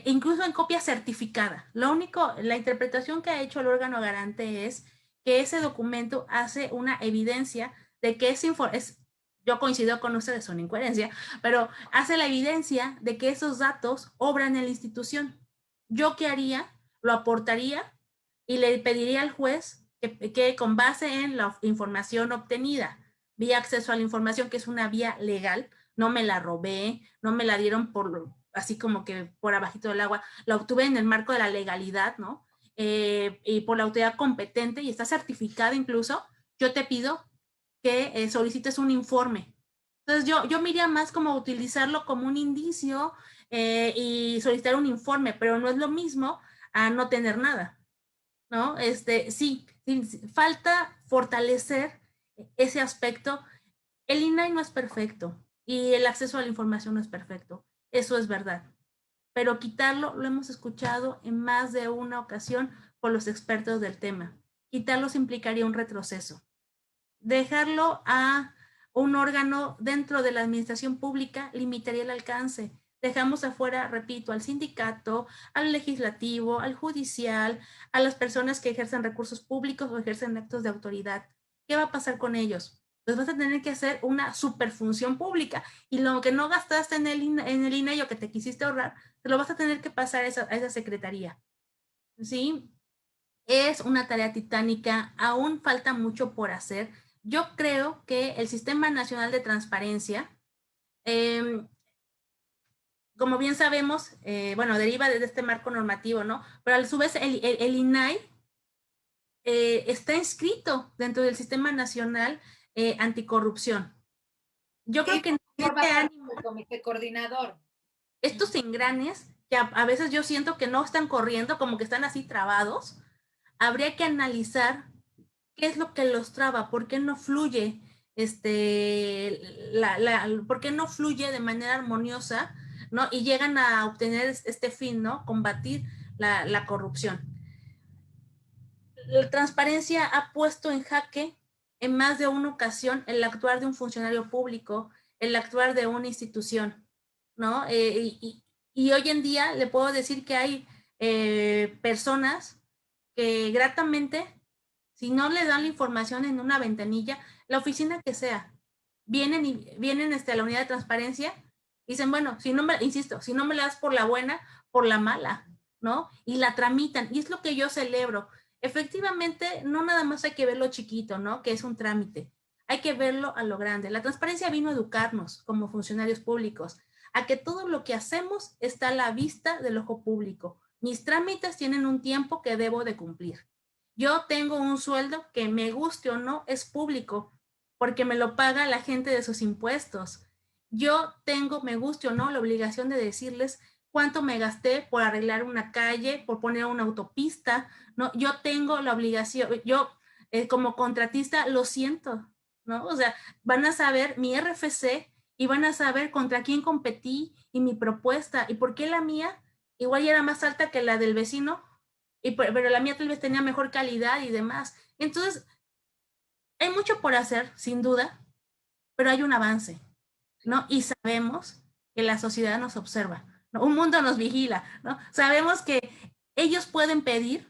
Incluso en copia certificada. Lo único, la interpretación que ha hecho el órgano garante es que ese documento hace una evidencia de que yo coincido con ustedes, son incoherencia, pero hace la evidencia de que esos datos obran en la institución. ¿Yo qué haría? Lo aportaría y le pediría al juez que con base en la información obtenida, vía acceso a la información, que es una vía legal, no me la robé, no me la dieron así como que por abajito del agua, la obtuve en el marco de la legalidad, ¿no? Y por la autoridad competente y está certificada incluso, yo te pido que solicites un informe. Entonces yo me iría más como utilizarlo como un indicio y solicitar un informe, pero no es lo mismo a no tener nada, ¿no? Sí, falta fortalecer ese aspecto. El INAI no es perfecto y el acceso a la información no es perfecto, eso es verdad, pero quitarlo lo hemos escuchado en más de una ocasión por los expertos del tema. Quitarlos implicaría un retroceso. Dejarlo a un órgano dentro de la administración pública limitaría el alcance. Dejamos afuera, repito, al sindicato, al legislativo, al judicial, a las personas que ejercen recursos públicos o ejercen actos de autoridad. ¿Qué va a pasar con ellos? Pues vas a tener que hacer una superfunción pública y lo que no gastaste en el INAI o que te quisiste ahorrar, te lo vas a tener que pasar a esa secretaría. ¿Sí? Es una tarea titánica, aún falta mucho por hacer. Yo creo que el Sistema Nacional de Transparencia, eh, como bien sabemos, bueno, deriva de este marco normativo, ¿no? Pero a su vez el INAI está inscrito dentro del Sistema Nacional Anticorrupción. Yo creo que en forma parte del comité coordinador. Estos engranes, que a veces yo siento que no están corriendo, como que están así trabados, habría que analizar qué es lo que los traba, por qué no fluye, por qué no fluye de manera armoniosa, ¿no? Y llegan a obtener este fin, ¿no? Combatir la corrupción. La transparencia ha puesto en jaque en más de una ocasión el actuar de un funcionario público, el actuar de una institución, ¿no? Y hoy en día le puedo decir que hay personas que gratamente, si no le dan la información en una ventanilla, la oficina que sea, vienen a la unidad de transparencia y dicen, bueno, insisto, si no me la das por la buena, por la mala, ¿no? Y la tramitan. Y es lo que yo celebro. Efectivamente, no nada más hay que verlo chiquito, ¿no? Que es un trámite. Hay que verlo a lo grande. La transparencia vino a educarnos como funcionarios públicos, a que todo lo que hacemos está a la vista del ojo público. Mis trámites tienen un tiempo que debo de cumplir. Yo tengo un sueldo que me guste o no es público, porque me lo paga la gente de sus impuestos. Yo tengo, me guste o no, la obligación de decirles cuánto me gasté por arreglar una calle, por poner una autopista, ¿no? Yo tengo la obligación, yo como contratista lo siento, ¿no? O sea, van a saber mi RFC y van a saber contra quién competí y mi propuesta y por qué la mía igual ya era más alta que la del vecino, pero la mía tal vez tenía mejor calidad y demás. Entonces, hay mucho por hacer, sin duda, pero hay un avance, ¿no? Y sabemos que la sociedad nos observa, ¿no? Un mundo nos vigila, ¿no? Sabemos que ellos pueden pedir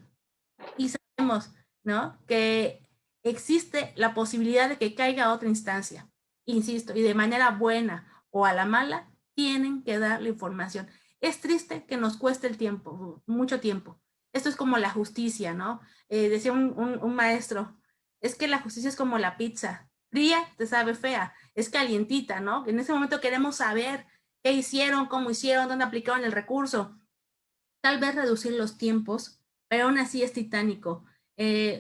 y sabemos, ¿no? Que existe la posibilidad de que caiga a otra instancia, insisto, y de manera buena o a la mala, tienen que dar la información. Es triste que nos cueste el tiempo, mucho tiempo. Esto es como la justicia, ¿no? Decía un maestro, es que la justicia es como la pizza, fría te sabe fea, es calientita, ¿no? En ese momento queremos saber qué hicieron, cómo hicieron, dónde aplicaron el recurso. Tal vez reducir los tiempos, pero aún así es titánico.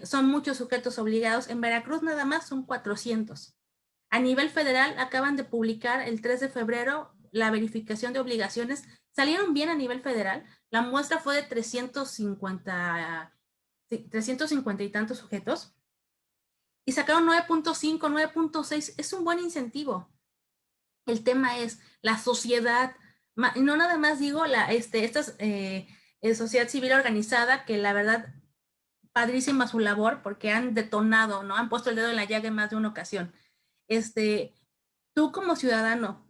Son muchos sujetos obligados. En Veracruz nada más son 400. A nivel federal acaban de publicar el 3 de febrero la verificación de obligaciones. Salieron bien a nivel federal. La muestra fue de 350 y tantos sujetos. y sacaron 9.5, 9.6, es un buen incentivo. El tema es la sociedad, no nada más digo esta sociedad civil organizada, que la verdad, padrísima su labor, porque han detonado, ¿no? Han puesto el dedo en la llaga en más de una ocasión. Tú como ciudadano,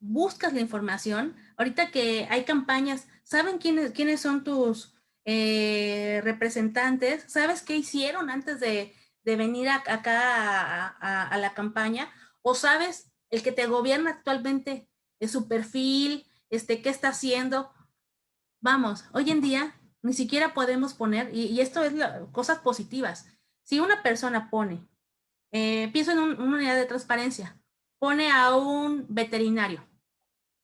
buscas la información, ahorita que hay campañas, ¿saben quiénes son tus representantes? ¿Sabes qué hicieron antes de venir acá a la campaña? ¿O sabes el que te gobierna actualmente, su perfil, qué está haciendo? Vamos, hoy en día ni siquiera podemos poner, y esto es cosas positivas. Si una persona pone, pienso en una unidad de transparencia, pone a un veterinario,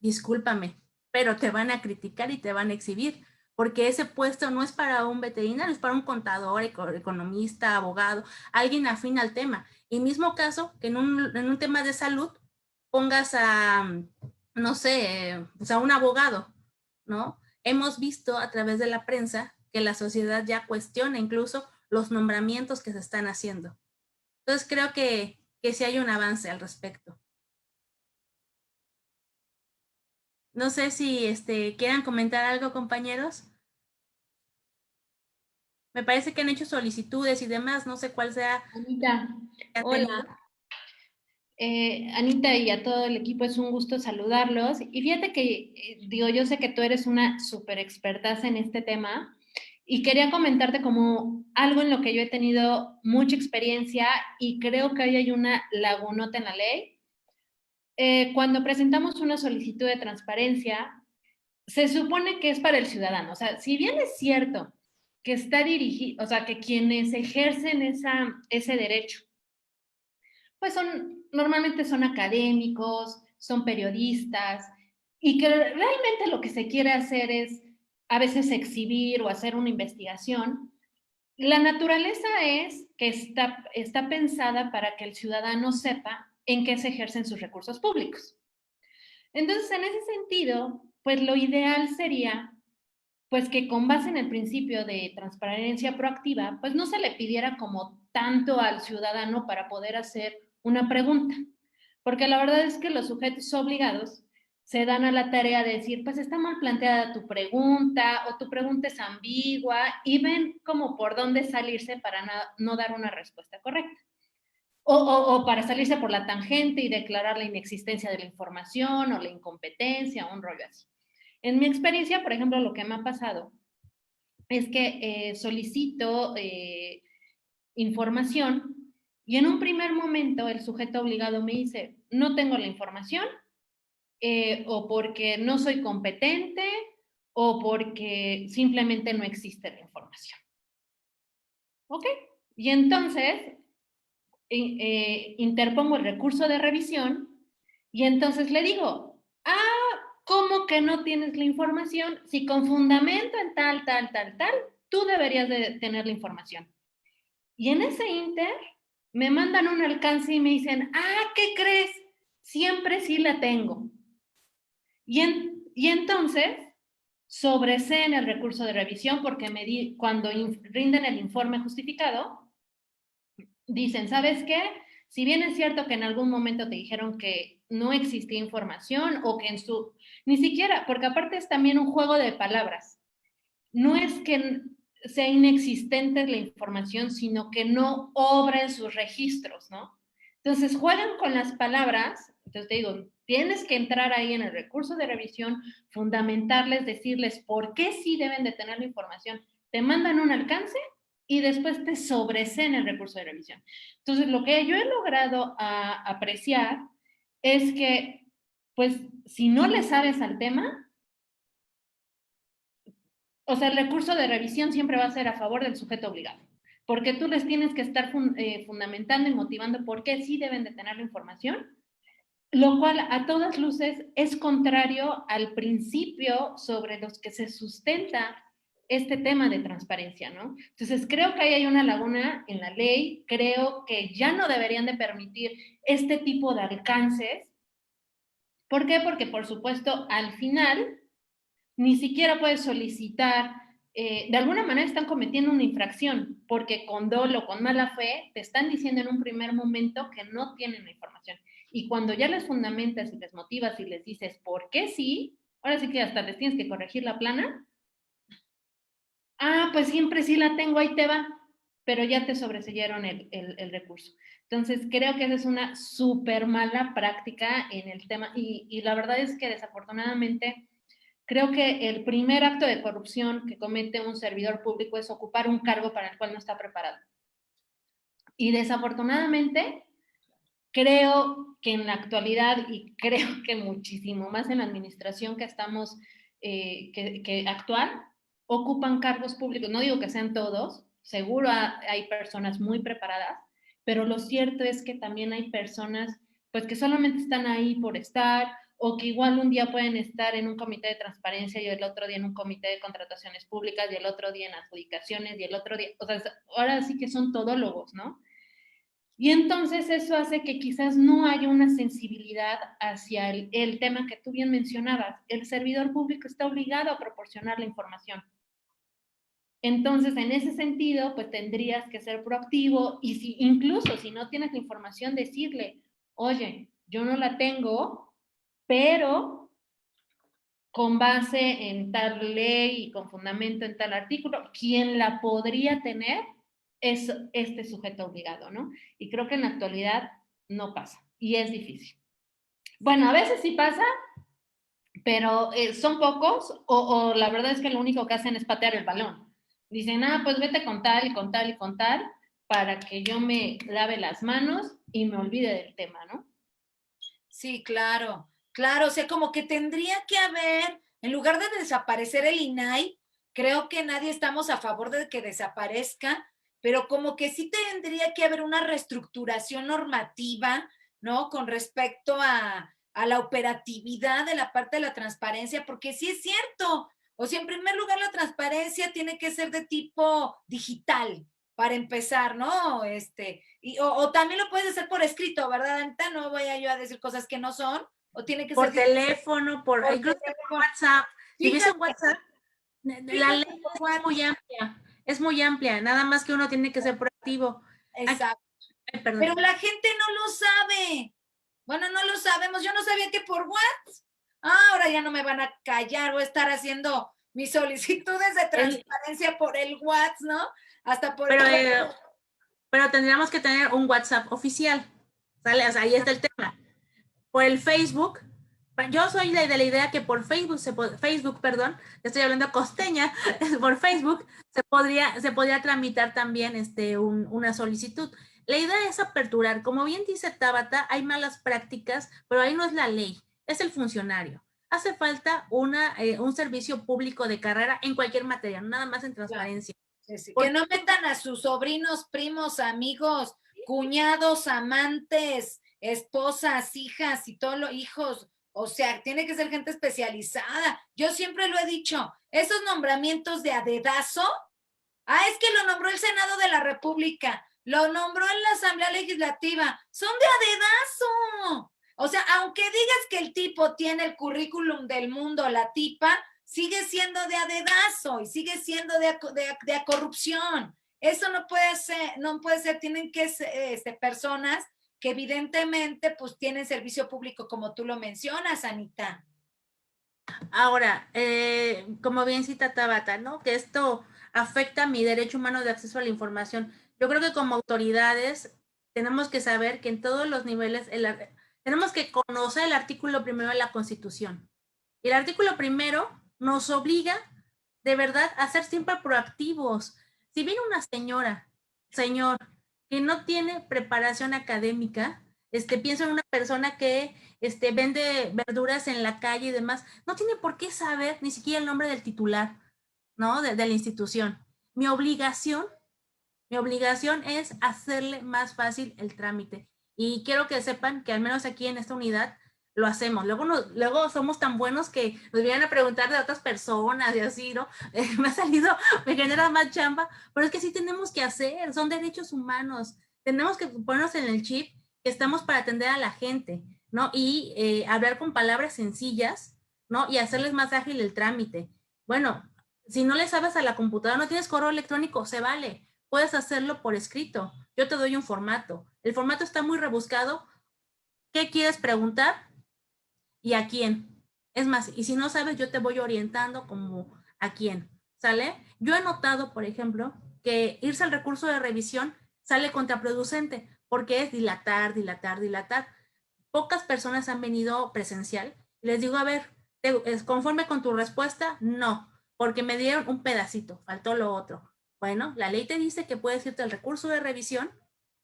discúlpame, pero te van a criticar y te van a exhibir, porque ese puesto no es para un veterinario, es para un contador, economista, abogado, alguien afín al tema. Y mismo caso que en un tema de salud pongas no sé, pues a un abogado, ¿no? Hemos visto a través de la prensa que la sociedad ya cuestiona incluso los nombramientos que se están haciendo. Entonces creo que sí hay un avance al respecto. No sé si quieran comentar algo, compañeros. Me parece que han hecho solicitudes y demás, no sé cuál sea. Anita, hola. Anita y a todo el equipo, es un gusto saludarlos. Y fíjate que, digo, yo sé que tú eres una súper expertaza en este tema y quería comentarte como algo en lo que yo he tenido mucha experiencia y creo que hoy hay una lagunota en la ley. Cuando presentamos una solicitud de transparencia, se supone que es para el ciudadano. O sea, si bien es cierto que está dirigido, o sea, que quienes ejercen ese derecho, pues normalmente son académicos, son periodistas, y que realmente lo que se quiere hacer es a veces exhibir o hacer una investigación. La naturaleza es que está pensada para que el ciudadano sepa en qué se ejercen sus recursos públicos. Entonces, en ese sentido, pues lo ideal sería pues que con base en el principio de transparencia proactiva, pues no se le pidiera como tanto al ciudadano para poder hacer una pregunta. Porque la verdad es que los sujetos obligados se dan a la tarea de decir, pues está mal planteada tu pregunta o tu pregunta es ambigua y ven como por dónde salirse para no dar una respuesta correcta. O para salirse por la tangente y declarar la inexistencia de la información o la incompetencia o un rollo así. En mi experiencia, por ejemplo, lo que me ha pasado es que solicito información y en un primer momento el sujeto obligado me dice, no tengo la información, o porque no soy competente, o porque simplemente no existe la información. ¿Ok? Y entonces interpongo el recurso de revisión y entonces le digo, ¿cómo que no tienes la información? Si con fundamento en tal, tú deberías de tener la información. Y en ese inter me mandan un alcance y me dicen, ¿qué crees? Siempre sí la tengo. Y entonces sobreseen el recurso de revisión porque cuando rinden el informe justificado, dicen, ¿sabes qué? Si bien es cierto que en algún momento te dijeron que no existía información o que ni siquiera, porque aparte es también un juego de palabras. No es que sea inexistente la información, sino que no obra en sus registros, ¿no? Entonces juegan con las palabras, entonces te digo, tienes que entrar ahí en el recurso de revisión, fundamentarles, decirles por qué sí deben de tener la información. Te mandan un alcance y después te sobreseen el recurso de revisión. Entonces, lo que yo he logrado apreciar es que, pues, si no le sabes al tema, o sea, el recurso de revisión siempre va a ser a favor del sujeto obligado, porque tú les tienes que estar fundamentando y motivando por qué sí deben de tener la información, lo cual a todas luces es contrario al principio sobre los que se sustenta este tema de transparencia, ¿no? Entonces, creo que ahí hay una laguna en la ley, creo que ya no deberían de permitir este tipo de alcances. ¿Por qué? Porque, por supuesto, al final, ni siquiera puedes solicitar de alguna manera están cometiendo una infracción, porque con dolo, con mala fe, te están diciendo en un primer momento que no tienen la información. Y cuando ya les fundamentas y les motivas y les dices por qué sí, ahora sí que hasta les tienes que corregir la plana. Ah, pues siempre sí la tengo, ahí te va, pero ya te sobreseyeron el recurso. Entonces, creo que esa es una súper mala práctica en el tema, y la verdad es que desafortunadamente creo que el primer acto de corrupción que comete un servidor público es ocupar un cargo para el cual no está preparado. Y desafortunadamente, creo que en la actualidad, y creo que muchísimo más en la administración que estamos, que actual, ocupan cargos públicos. No digo que sean todos, seguro hay personas muy preparadas, pero lo cierto es que también hay personas pues que solamente están ahí por estar, o que igual un día pueden estar en un comité de transparencia y el otro día en un comité de contrataciones públicas y el otro día en adjudicaciones y el otro día, o sea, ahora sí que son todólogos, ¿no? Y entonces eso hace que quizás no haya una sensibilidad hacia el tema que tú bien mencionabas. El servidor público está obligado a proporcionar la información. Entonces, en ese sentido, pues tendrías que ser proactivo y si, incluso si no tienes la información, decirle, oye, yo no la tengo, pero con base en tal ley y con fundamento en tal artículo, quien la podría tener es este sujeto obligado, ¿no? Y creo que en la actualidad no pasa y es difícil. Bueno, a veces sí pasa, pero son pocos o la verdad es que lo único que hacen es patear el balón. Dicen, ah, pues vete con tal y con tal y con tal para que yo me lave las manos y me olvide del tema, ¿no? Sí, claro, claro, o sea, como que tendría que haber, en lugar de desaparecer el INAI, creo que nadie estamos a favor de que desaparezca, pero como que sí tendría que haber una reestructuración normativa, ¿no? Con respecto a la operatividad de la parte de la transparencia, porque sí es cierto, o sea, en primer lugar, la transparencia tiene que ser de tipo digital, para empezar, ¿no? O también lo puedes hacer por escrito, ¿verdad, Anita? No voy a yo a decir cosas que no son, o tiene que por ser teléfono, por incluso por WhatsApp. Si ves en WhatsApp, la ley es muy amplia, es muy amplia, nada más que uno tiene que ser proactivo. Exacto. Ay, perdón. Pero la gente no lo sabe. Bueno, no lo sabemos. Yo no sabía que por WhatsApp. Ahora ya no me van a callar. Voy a estar haciendo mis solicitudes de transparencia por el WhatsApp, ¿no? Hasta por pero tendríamos que tener un WhatsApp oficial, ¿sale? O sea, ahí está el tema. Por el Facebook, yo soy de la idea que por Facebook, perdón, estoy hablando costeña, por Facebook se podría tramitar también una solicitud. La idea es aperturar, como bien dice Tabata, hay malas prácticas, pero ahí no es la ley, es el funcionario. Hace falta un servicio público de carrera en cualquier materia, no nada más en transparencia. Sí. Que no metan a sus sobrinos, primos, amigos, cuñados, amantes, esposas, hijas y todos los hijos. O sea, tiene que ser gente especializada. Yo siempre lo he dicho, esos nombramientos de a dedazo, es que lo nombró el Senado de la República, lo nombró en la Asamblea Legislativa, son de a dedazo. O sea, aunque digas que el tipo tiene el currículum del mundo, la tipa, sigue siendo de a dedazo y sigue siendo de a corrupción. Eso no puede ser, tienen que ser personas que evidentemente pues tienen servicio público como tú lo mencionas, Anita. Ahora, como bien cita Tabata, ¿no? Que esto afecta mi derecho humano de acceso a la información. Yo creo que como autoridades tenemos que saber que en todos los niveles tenemos que conocer el artículo primero de la Constitución. Y el artículo primero nos obliga de verdad a ser siempre proactivos. Si viene una señor, que no tiene preparación académica, pienso en una persona que vende verduras en la calle y demás, no tiene por qué saber ni siquiera el nombre del titular, ¿no? De la institución. Mi obligación es hacerle más fácil el trámite. Y quiero que sepan que al menos aquí en esta unidad lo hacemos. Luego somos tan buenos que nos vienen a preguntar de otras personas y así, ¿no? Me genera más chamba, pero es que sí tenemos que hacer, son derechos humanos. Tenemos que ponernos en el chip que estamos para atender a la gente, ¿no? Y hablar con palabras sencillas, ¿no? Y hacerles más ágil el trámite. Bueno, Si no le sabes a la computadora, no tienes correo electrónico, se vale. Puedes hacerlo por escrito. Yo te doy un formato. El formato está muy rebuscado. ¿Qué quieres preguntar y a quién? Es más, y si no sabes, yo te voy orientando como a quién, ¿sale? Yo he notado, por ejemplo, que irse al recurso de revisión sale contraproducente porque es dilatar, dilatar, dilatar. Pocas personas han venido presencial. Les digo, a ver, ¿es conforme con tu respuesta? No, porque me dieron un pedacito, faltó lo otro. Bueno, la ley te dice que puedes irte al recurso de revisión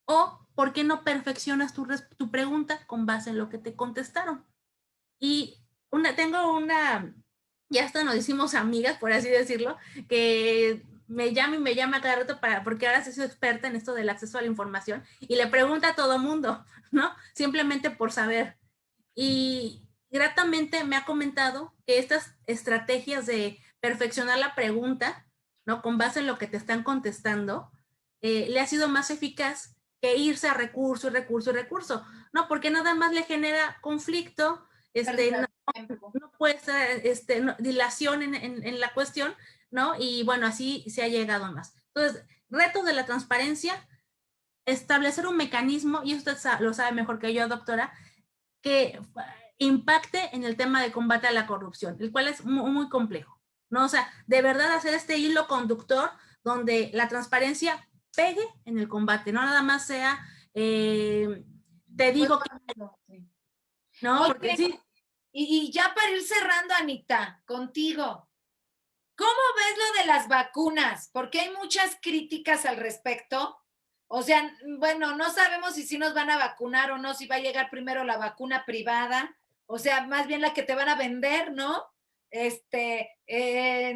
o ¿por qué no perfeccionas tu pregunta con base en lo que te contestaron? Y tengo una, ya hasta nos hicimos amigas, por así decirlo, que me llama y me llama cada rato porque ahora soy experta en esto del acceso a la información y le pregunta a todo mundo, ¿no? Simplemente por saber. Y gratamente me ha comentado que estas estrategias de perfeccionar la pregunta, ¿no? Con base en lo que te están contestando, le ha sido más eficaz que irse a recurso y recurso y recurso, ¿no? Porque nada más le genera conflicto, no puede ser dilación en la cuestión, ¿no? Y bueno, así se ha llegado más. Entonces, retos de la transparencia, establecer un mecanismo, y usted lo sabe mejor que yo, doctora, que impacte en el tema de combate a la corrupción, el cual es muy, muy complejo, ¿no? O sea, de verdad hacer este hilo conductor donde la transparencia pegue en el combate, no nada más sea, te digo que, ¿no? Oye, Porque sí. y ya para ir cerrando, Anita, contigo, ¿cómo ves lo de las vacunas? Porque hay muchas críticas al respecto. O sea, bueno, no sabemos si nos van a vacunar o no, si va a llegar primero la vacuna privada, o sea, más bien la que te van a vender, ¿no?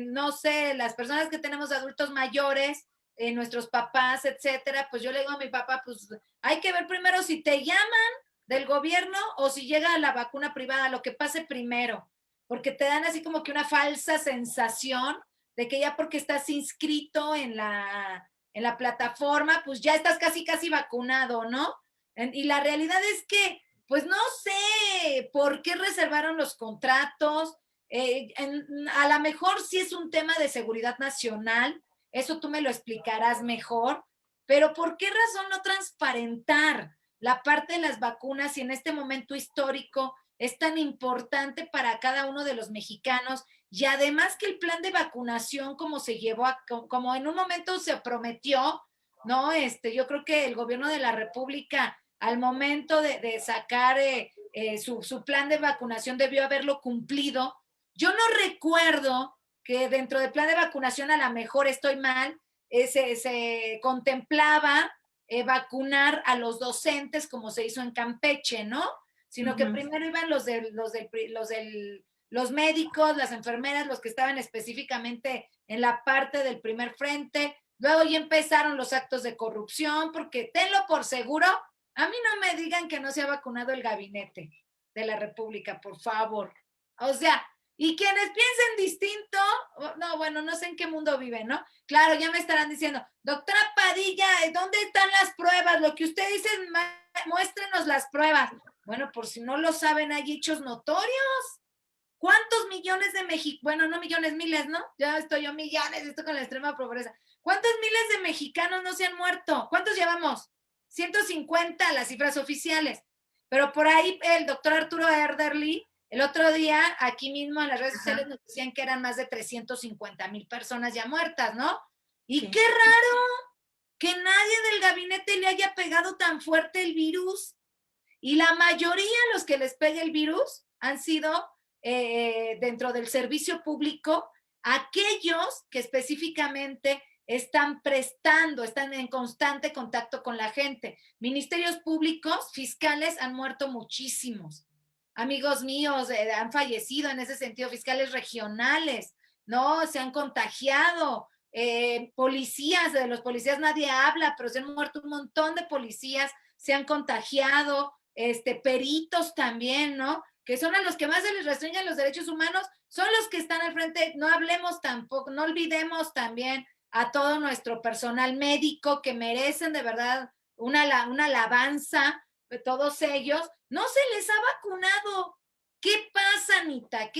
No sé, las personas que tenemos adultos mayores, nuestros papás, etcétera, pues yo le digo a mi papá, pues hay que ver primero si te llaman del gobierno o si llega la vacuna privada, lo que pase primero, porque te dan así como que una falsa sensación de que ya porque estás inscrito en la plataforma, pues ya estás casi vacunado, ¿no? Y la realidad es que, pues no sé por qué reservaron los contratos. A lo mejor sí es un tema de seguridad nacional, eso tú me lo explicarás mejor, pero ¿por qué razón no transparentar la parte de las vacunas si en este momento histórico es tan importante para cada uno de los mexicanos? Y además que el plan de vacunación, como se llevó como en un momento se prometió, ¿no? Yo creo que el gobierno de la República, al momento de sacar su plan de vacunación, debió haberlo cumplido. Yo no recuerdo que dentro del plan de vacunación, a lo mejor estoy mal, se contemplaba vacunar a los docentes como se hizo en Campeche, ¿no? Sino que primero iban los médicos, las enfermeras, los que estaban específicamente en la parte del primer frente. Luego ya empezaron los actos de corrupción, porque tenlo por seguro, a mí no me digan que no se ha vacunado el gabinete de la República, por favor. O sea, y quienes piensen distinto, no, bueno, no sé en qué mundo viven, ¿no? Claro, ya me estarán diciendo, doctora Padilla, ¿dónde están las pruebas? Lo que usted dice, muéstrenos las pruebas. Bueno, por si no lo saben, hay hechos notorios. ¿Cuántos millones de mexicanos, bueno, no millones, miles, ¿no? Ya estoy yo millones, estoy con la extrema pobreza. ¿Cuántos miles de mexicanos no se han muerto? ¿Cuántos llevamos? 150 las cifras oficiales. Pero por ahí el doctor Arturo Erderly, el otro día, aquí mismo en las redes sociales nos decían que eran más de 350,000 personas ya muertas, ¿no? Y sí, qué raro que nadie del gabinete le haya pegado tan fuerte el virus. Y la mayoría de los que les pega el virus han sido dentro del servicio público, aquellos que específicamente están en constante contacto con la gente. Ministerios públicos, fiscales, han muerto muchísimos. Amigos míos han fallecido en ese sentido, fiscales regionales, ¿no? Se han contagiado. Policías, de los policías nadie habla, pero se han muerto un montón de policías, se han contagiado. Peritos también, ¿no? Que son a los que más se les restringen los derechos humanos, son los que están al frente. No hablemos tampoco, no olvidemos también a todo nuestro personal médico que merecen de verdad una alabanza, de todos ellos. No se les ha vacunado. ¿Qué pasa, Anita?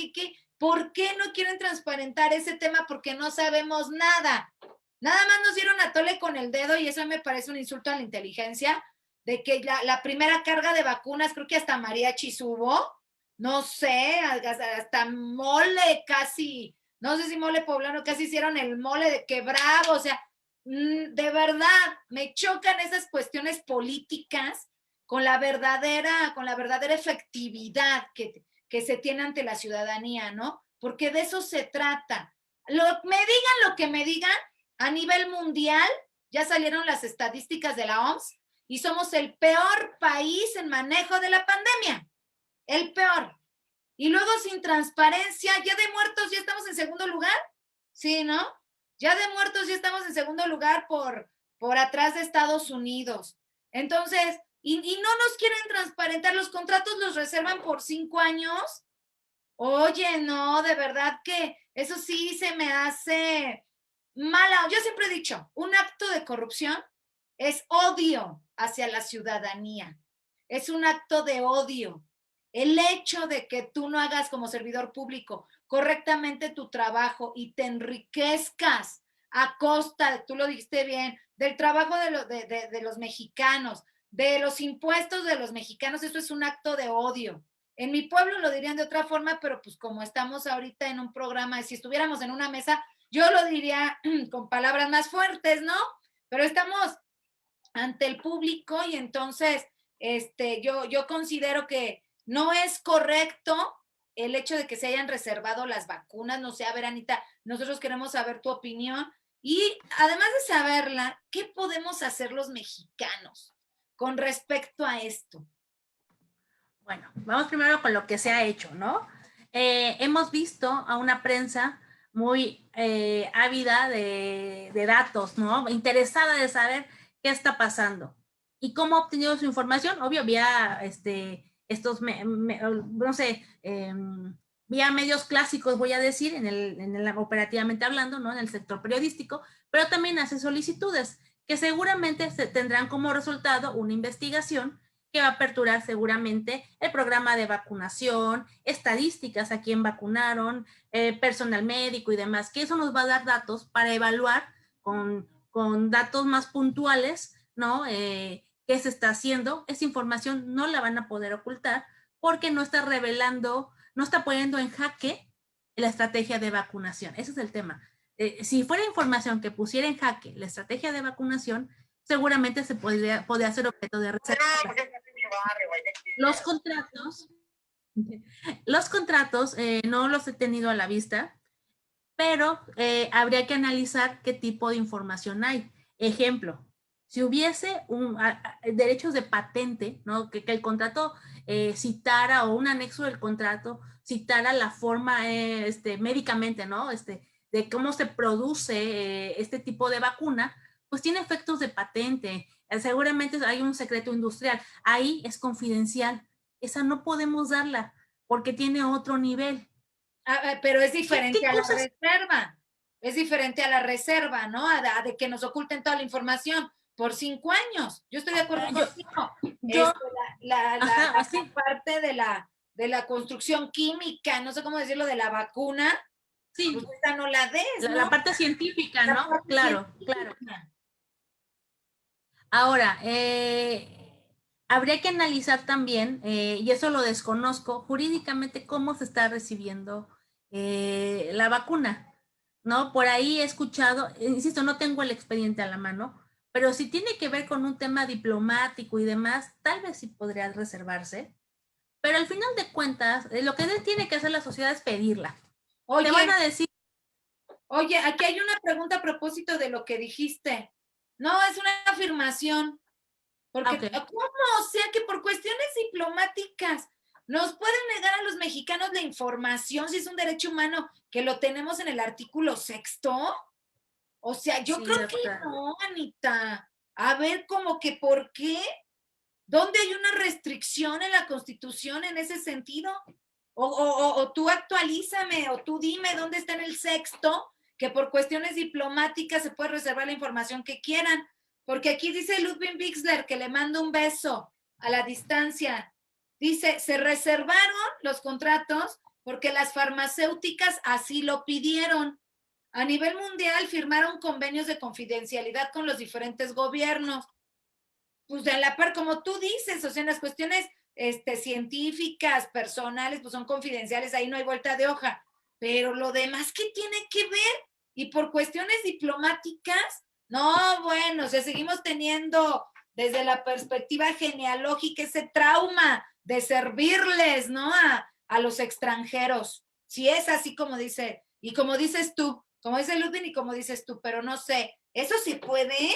¿Por qué no quieren transparentar ese tema? Porque no sabemos nada. Nada más nos dieron a tole con el dedo y eso me parece un insulto a la inteligencia, de que la primera carga de vacunas, creo que hasta mariachis hubo, no sé, hasta mole casi, no sé si mole poblano, casi hicieron el mole de quebrado, o sea, de verdad, me chocan esas cuestiones políticas con la verdadera efectividad que se tiene ante la ciudadanía, ¿no? Porque de eso se trata. Me digan lo que me digan, a nivel mundial, ya salieron las estadísticas de la OMS y somos el peor país en manejo de la pandemia. El peor. Y luego sin transparencia, ya de muertos ya estamos en segundo lugar. Sí, ¿no? Ya de muertos ya estamos en segundo lugar por atrás de Estados Unidos. Entonces, y no nos quieren transparentar, los contratos los reservan por 5 años. Oye, no, de verdad que eso sí se me hace mala. Yo siempre he dicho, un acto de corrupción es odio hacia la ciudadanía. Es un acto de odio. El hecho de que tú no hagas como servidor público correctamente tu trabajo y te enriquezcas a costa, tú lo dijiste bien, del trabajo de los mexicanos, de los impuestos de los mexicanos, eso es un acto de odio. En mi pueblo lo dirían de otra forma, pero pues como estamos ahorita en un programa, si estuviéramos en una mesa, yo lo diría con palabras más fuertes, ¿no? Pero estamos ante el público y entonces yo considero que no es correcto el hecho de que se hayan reservado las vacunas. No sé, a ver, Anita, nosotros queremos saber tu opinión y además de saberla, ¿qué podemos hacer los mexicanos con respecto a esto? Bueno, vamos primero con lo que se ha hecho, ¿no? Hemos visto a una prensa muy ávida de datos, ¿no? Interesada de saber qué está pasando y cómo ha obtenido su información. Obvio, vía no sé, vía medios clásicos, voy a decir, operativamente hablando, ¿no? En el sector periodístico, pero también hace solicitudes que seguramente tendrán como resultado una investigación que va a aperturar seguramente el programa de vacunación, estadísticas a quién vacunaron, personal médico y demás, que eso nos va a dar datos para evaluar con datos más puntuales, ¿no? Qué se está haciendo. Esa información no la van a poder ocultar porque no está revelando, no está poniendo en jaque la estrategia de vacunación. Ese es el tema. Si fuera información que pusiera en jaque la estrategia de vacunación, seguramente se podría hacer objeto de reserva. Los contratos no los he tenido a la vista, pero habría que analizar qué tipo de información hay. Ejemplo, si hubiese derechos de patente, ¿no? Que el contrato citara o un anexo del contrato citara la forma médicamente, ¿no? De cómo se produce este tipo de vacuna, pues tiene efectos de patente. Seguramente hay un secreto industrial. Ahí es confidencial. Esa no podemos darla porque tiene otro nivel. Pero es diferente a la reserva. Es diferente a la reserva, ¿no? De que nos oculten toda la información por 5 años. Yo estoy de acuerdo contigo. La parte de la construcción química, no sé cómo decirlo, de la vacuna, sí. Pues esa no la des, ¿no? La parte científica, ¿no? Claro. Ahora, habría que analizar también, y eso lo desconozco, jurídicamente cómo se está recibiendo la vacuna, ¿no? Por ahí he escuchado, insisto, no tengo el expediente a la mano, pero si tiene que ver con un tema diplomático y demás, tal vez sí podría reservarse, pero al final de cuentas, lo que tiene que hacer la sociedad es pedirla. Oye, te van a decir... Oye, aquí hay una pregunta a propósito de lo que dijiste. No, es una afirmación. Porque, ¿cómo? O sea, que por cuestiones diplomáticas nos pueden negar a los mexicanos la información si es un derecho humano que lo tenemos en el artículo 6º. O sea, yo creo que no, Anita. A ver, como que ¿por qué? ¿Dónde hay una restricción en la Constitución en ese sentido? O tú actualízame, o tú dime dónde está en el 6º, que por cuestiones diplomáticas se puede reservar la información que quieran. Porque aquí dice Ludwig Bixler, que le mando un beso a la distancia. Dice, se reservaron los contratos porque las farmacéuticas así lo pidieron. A nivel mundial firmaron convenios de confidencialidad con los diferentes gobiernos. Pues de la par, como tú dices, o sea, en las cuestiones científicas, personales, pues son confidenciales, ahí no hay vuelta de hoja. Pero lo demás, ¿qué tiene que ver? Y por cuestiones diplomáticas, no, bueno, o sea, seguimos teniendo desde la perspectiva genealógica ese trauma de servirles, ¿no? A los extranjeros. Si es así como dice, y como dices tú, como dice Ludwig y como dices tú, pero no sé, ¿eso sí puede?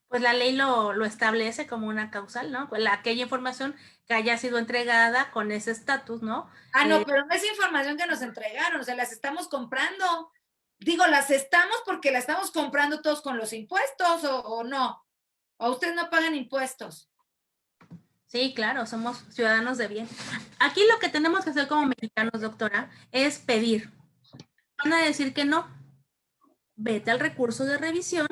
Pues la ley lo establece como una causal, ¿no? Pues aquella información que haya sido entregada con ese estatus, ¿no? No, pero no es información que nos entregaron, o sea, las estamos comprando. Digo, las estamos porque las estamos comprando todos con los impuestos, o no. O ustedes no pagan impuestos. Sí, claro, somos ciudadanos de bien. Aquí lo que tenemos que hacer como mexicanos, doctora, es pedir. Van a decir que no. Vete al recurso de revisión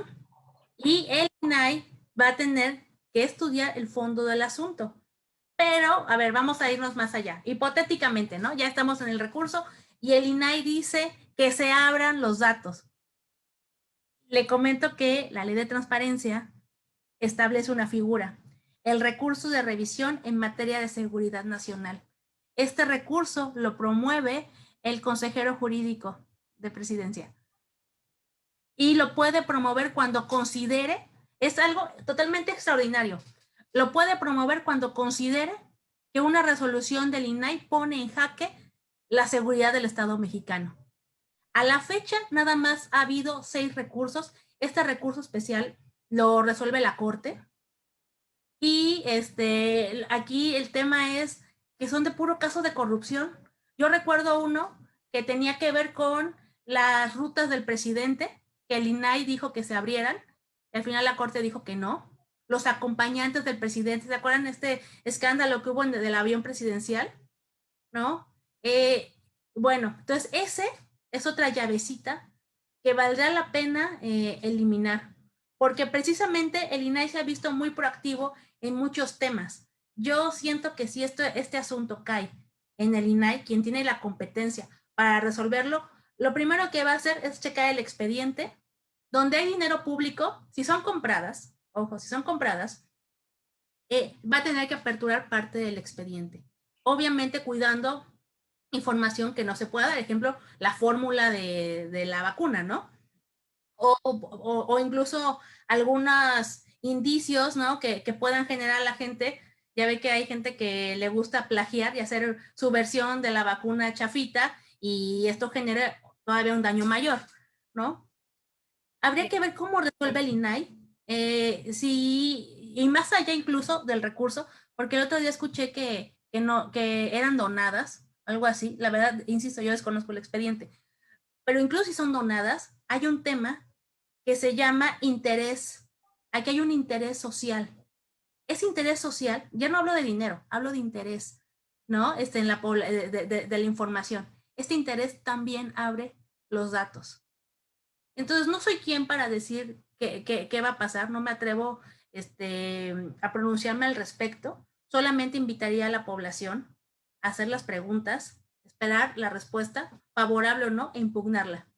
y el INAI va a tener que estudiar el fondo del asunto. Pero, a ver, vamos a irnos más allá. Hipotéticamente, ¿no? Ya estamos en el recurso y el INAI dice que se abran los datos. Le comento que la ley de transparencia establece una figura, el recurso de revisión en materia de seguridad nacional. Este recurso lo promueve el consejero jurídico de presidencia y lo puede promover cuando considere, es algo totalmente extraordinario, lo puede promover cuando considere que una resolución del INAI pone en jaque la seguridad del Estado mexicano. A la fecha, nada más ha habido 6 recursos. Este recurso especial lo resuelve la Corte. Y aquí el tema es que son de puro caso de corrupción. Yo recuerdo uno que tenía que ver con las rutas del presidente, que el INAI dijo que se abrieran. Al final la Corte dijo que no. Los acompañantes del presidente, ¿se acuerdan este escándalo que hubo del avión presidencial? ¿No? Bueno, entonces ese es otra llavecita que valdrá la pena eliminar, porque precisamente el INAI se ha visto muy proactivo en muchos temas. Yo siento que si este asunto cae en el INAI, quien tiene la competencia para resolverlo, lo primero que va a hacer es checar el expediente, donde hay dinero público, si son compradas, ojo, si son compradas, va a tener que aperturar parte del expediente. Obviamente cuidando información que no se pueda dar, ejemplo, la fórmula de la vacuna, ¿no? O incluso algunos indicios, ¿no? Que puedan generar a la gente. Ya ve que hay gente que le gusta plagiar y hacer su versión de la vacuna chafita y esto genera todavía un daño mayor, ¿no? Habría que ver cómo resuelve el INAI, y más allá incluso del recurso, porque el otro día escuché que eran donadas, algo así. La verdad, insisto, yo desconozco el expediente, pero incluso si son donadas, hay un tema que se llama interés. Aquí hay un interés social. Ese interés social, ya no hablo de dinero, hablo de interés, ¿no? En de la información. Este interés también abre los datos. Entonces, no soy quien para decir qué va a pasar, no me atrevo a pronunciarme al respecto, solamente invitaría a la población a hacer las preguntas, esperar la respuesta, favorable o no, e impugnarla.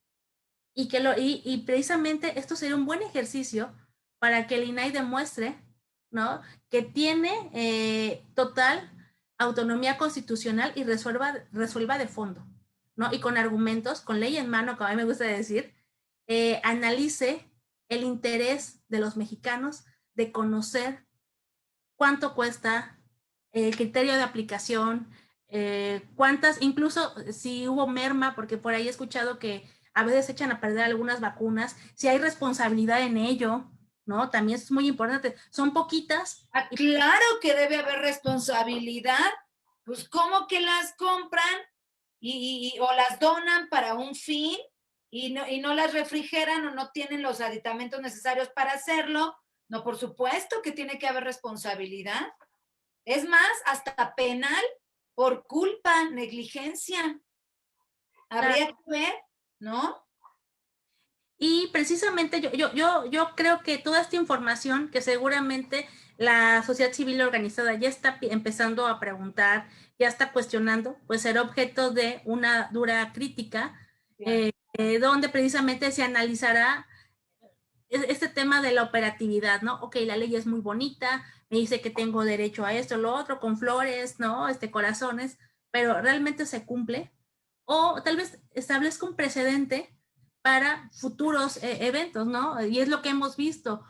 Y precisamente esto sería un buen ejercicio para que el INAI demuestre, ¿no?, que tiene total autonomía constitucional y resuelva de fondo, ¿no? Y con argumentos, con ley en mano, como a mí me gusta decir, analice el interés de los mexicanos de conocer cuánto cuesta, el criterio de aplicación, cuántas, incluso si hubo merma, porque por ahí he escuchado que a veces echan a perder algunas vacunas, si hay responsabilidad en ello, ¿no? También es muy importante. Son poquitas. Claro que debe haber responsabilidad. Pues, ¿cómo que las compran o las donan para un fin y no las refrigeran o no tienen los aditamentos necesarios para hacerlo? No, por supuesto que tiene que haber responsabilidad. Es más, hasta penal por culpa, negligencia. Habría que ver, ¿no? Y precisamente yo creo que toda esta información que seguramente la sociedad civil organizada ya está empezando a preguntar, ya está cuestionando, pues será objeto de una dura crítica, donde precisamente se analizará este tema de la operatividad, ¿no? Ok, la ley es muy bonita, me dice que tengo derecho a esto, lo otro, con flores, ¿no? Corazones, pero ¿realmente se cumple? O tal vez establezca un precedente para futuros eventos, ¿no? Y es lo que hemos visto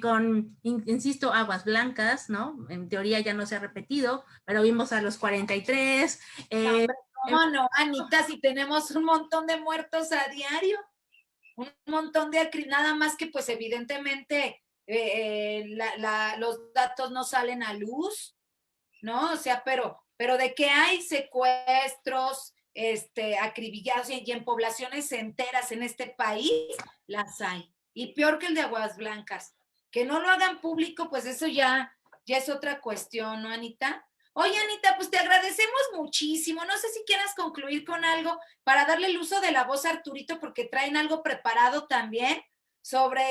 con, insisto, Aguas Blancas, ¿no? En teoría ya no se ha repetido, pero vimos a los 43. ¿Cómo no, Anita? Si tenemos un montón de muertos a diario, un montón de nada más que pues evidentemente los datos no salen a luz, ¿no? O sea, pero de que hay secuestros, acribillados y en poblaciones enteras en este país, las hay. Y peor que el de Aguas Blancas. Que no lo hagan público, pues eso ya es otra cuestión, ¿no, Anita? Oye, Anita, pues te agradecemos muchísimo. No sé si quieras concluir con algo para darle el uso de la voz a Arturito, porque traen algo preparado también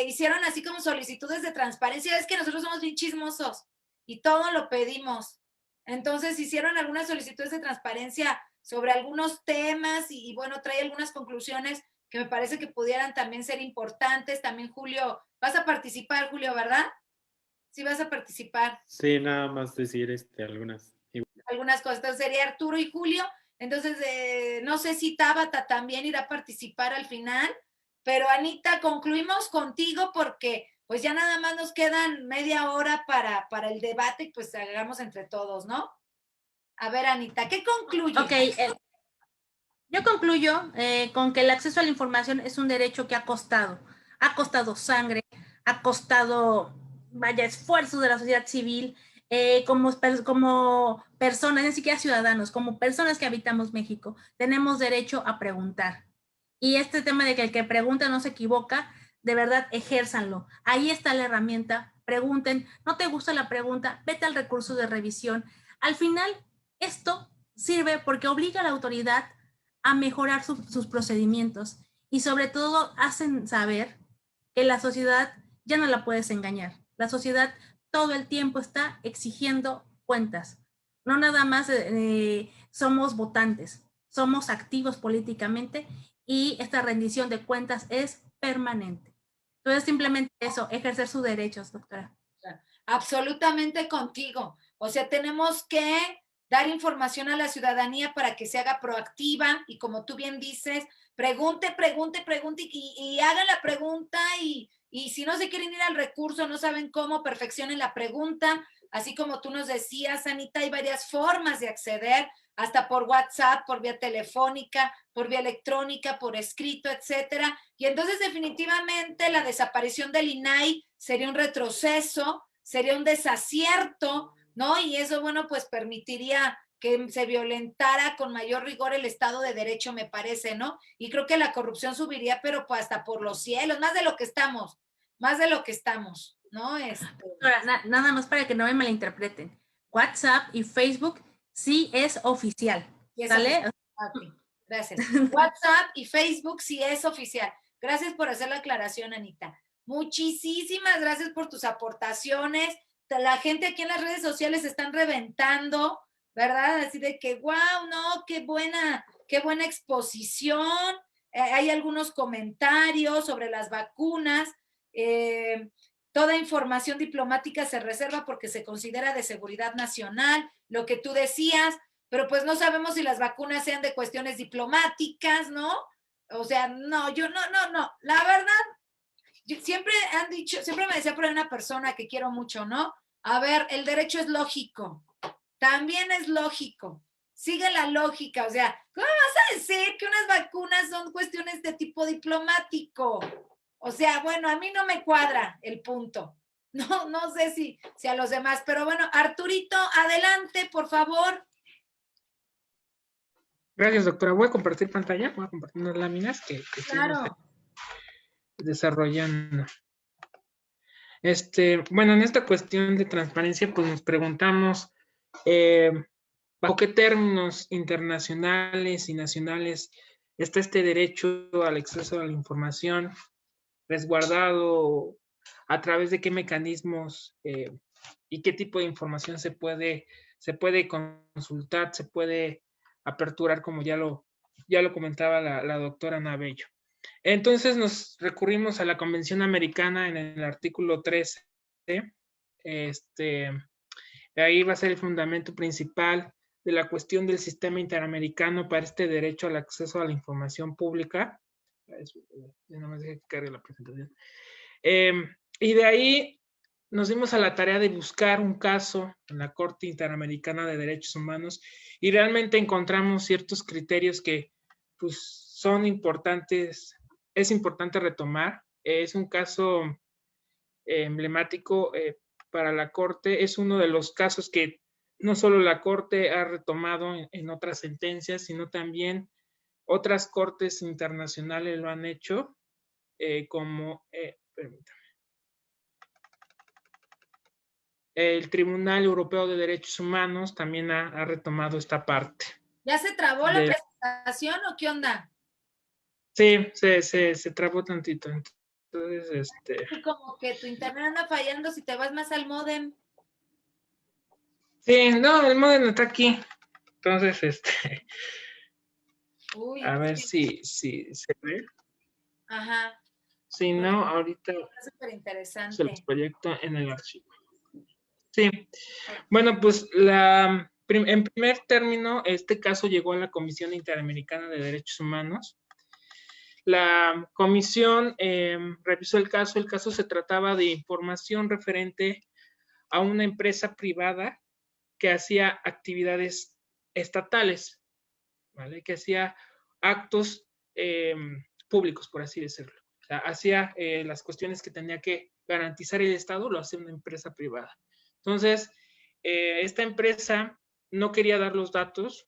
hicieron así como solicitudes de transparencia. Es que nosotros somos bien chismosos y todo lo pedimos. Entonces hicieron algunas solicitudes de transparencia sobre algunos temas y bueno, trae algunas conclusiones que me parece que pudieran también ser importantes. También Julio, vas a participar, Julio, ¿verdad? Sí vas a participar. Sí, nada más decir algunas cosas. Entonces sería Arturo y Julio. Entonces, no sé si Tabata también irá a participar al final, pero Anita, concluimos contigo porque pues ya nada más nos quedan media hora para el debate y pues hagamos entre todos, ¿no? A ver, Anita, ¿qué concluyes? Ok, yo concluyo con que el acceso a la información es un derecho que ha costado sangre, ha costado, vaya, esfuerzos de la sociedad civil, como personas, ni siquiera ciudadanos, como personas que habitamos México, tenemos derecho a preguntar. Y este tema de que el que pregunta no se equivoca, de verdad, ejérzanlo. Ahí está la herramienta, pregunten, no te gusta la pregunta, vete al recurso de revisión. Al final, esto sirve porque obliga a la autoridad a mejorar sus procedimientos y sobre todo hacen saber que la sociedad ya no la puedes engañar. La sociedad todo el tiempo está exigiendo cuentas. No nada más somos votantes, somos activos políticamente y esta rendición de cuentas es permanente. Entonces, simplemente eso, ejercer sus derechos, doctora. Absolutamente contigo. O sea, tenemos que dar información a la ciudadanía para que se haga proactiva y como tú bien dices, pregunte y hagan la pregunta y si no se quieren ir al recurso, no saben cómo, perfeccionen la pregunta. Así como tú nos decías, Anita, hay varias formas de acceder, hasta por WhatsApp, por vía telefónica, por vía electrónica, por escrito, etcétera. Y entonces definitivamente la desaparición del INAI sería un retroceso, sería un desacierto, ¿no? Y eso, bueno, pues permitiría que se violentara con mayor rigor el Estado de Derecho, me parece, ¿no? Y creo que la corrupción subiría, pero pues hasta por los cielos, más de lo que estamos, ¿no? Nada más para que no me malinterpreten. WhatsApp y Facebook sí es oficial, ¿sale? Okay. Gracias. WhatsApp y Facebook sí es oficial. Gracias por hacer la aclaración, Anita. Muchísimas gracias por tus aportaciones. La gente aquí en las redes sociales están reventando, ¿verdad? Así de que, wow, no, qué buena exposición. Hay algunos comentarios sobre las vacunas. Toda información diplomática se reserva porque se considera de seguridad nacional, lo que tú decías, pero pues no sabemos si las vacunas sean de cuestiones diplomáticas, ¿no? O sea, no, la verdad, siempre me decía por una persona que quiero mucho, ¿no? A ver, el derecho es lógico, también es lógico, sigue la lógica, o sea, ¿cómo vas a decir que unas vacunas son cuestiones de tipo diplomático? O sea, bueno, a mí no me cuadra el punto. No sé si a los demás, pero bueno, Arturito, adelante, por favor. Gracias, doctora. Voy a compartir pantalla, voy a compartir unas láminas que claro. estamos desarrollando. Bueno, en esta cuestión de transparencia, pues nos preguntamos bajo qué términos internacionales y nacionales está este derecho al acceso a la información resguardado, a través de qué mecanismos y qué tipo de información se puede consultar, se puede aperturar, como ya lo comentaba la doctora Ana Bello. Entonces nos recurrimos a la Convención Americana en el artículo 13. Ahí va a ser el fundamento principal de la cuestión del sistema interamericano para este derecho al acceso a la información pública. No me deje que cargue la presentación. Y de ahí nos dimos a la tarea de buscar un caso en la Corte Interamericana de Derechos Humanos y realmente encontramos ciertos criterios que pues, son importantes, es importante retomar. Es un caso emblemático para la Corte, es uno de los casos que no solo la Corte ha retomado en otras sentencias, sino también otras cortes internacionales lo han hecho, como, permítame, el Tribunal Europeo de Derechos Humanos también ha retomado esta parte. ¿Ya se trabó la presentación o qué onda? Sí, se trabó tantito. Entonces, como que tu internet anda fallando si te vas más al módem. Sí, no, el módem está aquí. Entonces, Uy, a ver si se ve. Ajá. Si no, ahorita Súper interesante. se los proyecto en el archivo. Sí. Bueno, pues en primer término, este caso llegó a la Comisión Interamericana de Derechos Humanos. La comisión revisó el caso. El caso se trataba de información referente a una empresa privada que hacía actividades estatales, ¿vale? Que hacía actos públicos, por así decirlo. O sea, hacía las cuestiones que tenía que garantizar el Estado, lo hacía una empresa privada. Entonces, esta empresa no quería dar los datos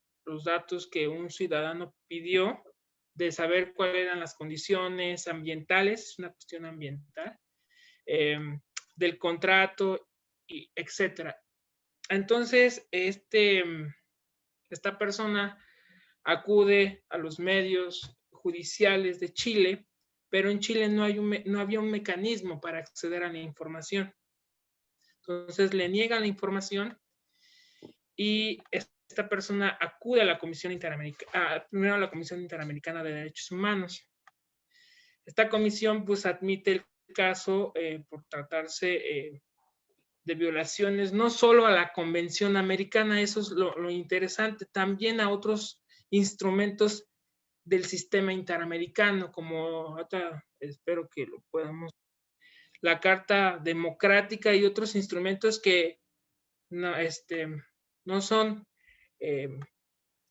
que un ciudadano pidió de saber cuáles eran las condiciones ambientales, es una cuestión ambiental, del contrato, y etcétera. Entonces, esta persona acude a los medios judiciales de Chile, pero en Chile no había un mecanismo para acceder a la información. Entonces le niegan la información y esta persona acude a la Comisión Interamericana, primero a la Comisión Interamericana de Derechos Humanos. Esta comisión pues admite el caso por tratarse de violaciones no solo a la Convención Americana, eso es lo interesante, también a otros instrumentos del sistema interamericano, como ahorita espero que lo podamos, la Carta Democrática y otros instrumentos que no son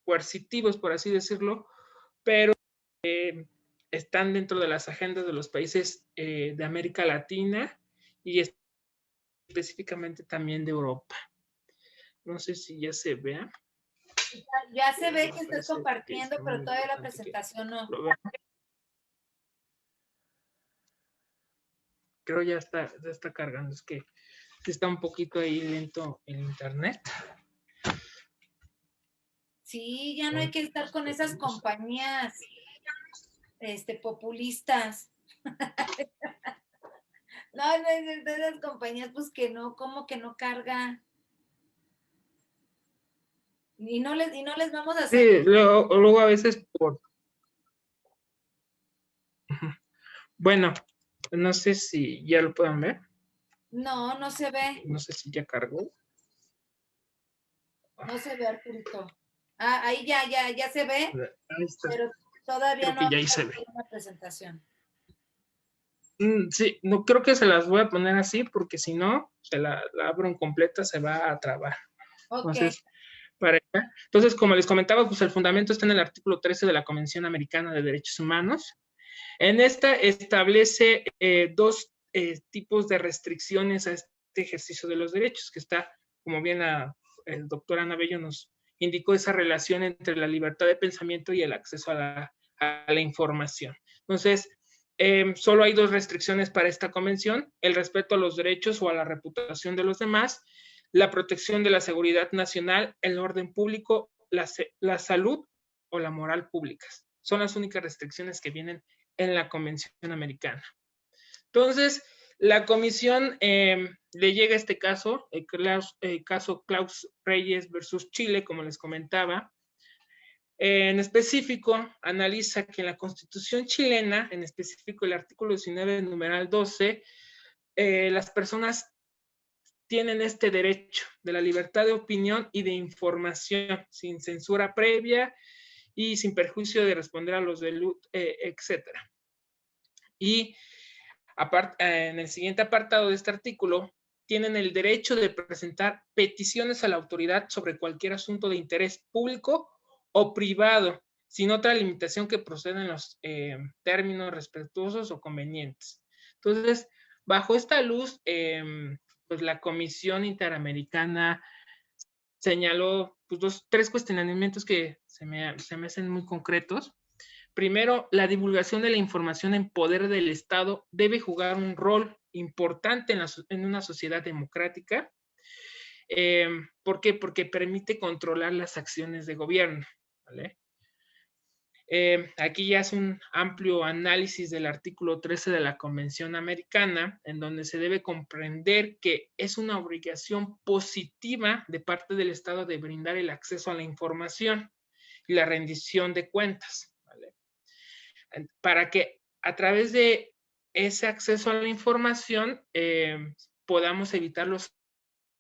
coercitivos, por así decirlo, pero están dentro de las agendas de los países de América Latina y específicamente también de Europa. No sé si ya se vea. Ya se ve que estás compartiendo, pero todavía la presentación no. Creo ya está cargando, es que está un poquito ahí lento el internet. Sí, ya no hay que estar con esas compañías populistas. No, de esas compañías, pues que no, como que no carga. Y no les vamos a hacer. Sí, luego a veces por... Bueno, no sé si ya lo pueden ver. No, no se ve. No sé si ya cargó. No se ve, Arturito. Ah, ahí ya se ve. Ahí está. Pero todavía creo no que ya ahí se ve. Una presentación. Sí, no creo que se las voy a poner así porque si no, se la abro en completa, se va a trabar. Okay. Entonces, como les comentaba, pues el fundamento está en el artículo 13 de la Convención Americana de Derechos Humanos. En esta establece dos tipos de restricciones a este ejercicio de los derechos, que está, como bien el doctor Ana Bello nos indicó, esa relación entre la libertad de pensamiento y el acceso a la información. Entonces, solo hay dos restricciones para esta convención: el respeto a los derechos o a la reputación de los demás, la protección de la seguridad nacional, el orden público, la salud o la moral públicas. Son las únicas restricciones que vienen en la Convención Americana. Entonces, la comisión le llega este caso, el caso Klaus Reyes versus Chile, como les comentaba. En específico, analiza que en la Constitución chilena, en específico el artículo 19, numeral 12, las personas tienen este derecho de la libertad de opinión y de información, sin censura previa y sin perjuicio de responder a los delitos, etc. Y en el siguiente apartado de este artículo, tienen el derecho de presentar peticiones a la autoridad sobre cualquier asunto de interés público o privado, sin otra limitación que proceda en los términos respetuosos o convenientes. Entonces, bajo esta luz, pues la Comisión Interamericana señaló pues, tres cuestionamientos que se me hacen muy concretos. Primero, la divulgación de la información en poder del Estado debe jugar un rol importante en una sociedad democrática. ¿Por qué? Porque permite controlar las acciones de gobierno, ¿vale? Aquí ya es un amplio análisis del artículo 13 de la Convención Americana, en donde se debe comprender que es una obligación positiva de parte del Estado de brindar el acceso a la información y la rendición de cuentas, ¿vale? Para que a través de ese acceso a la información podamos evitar los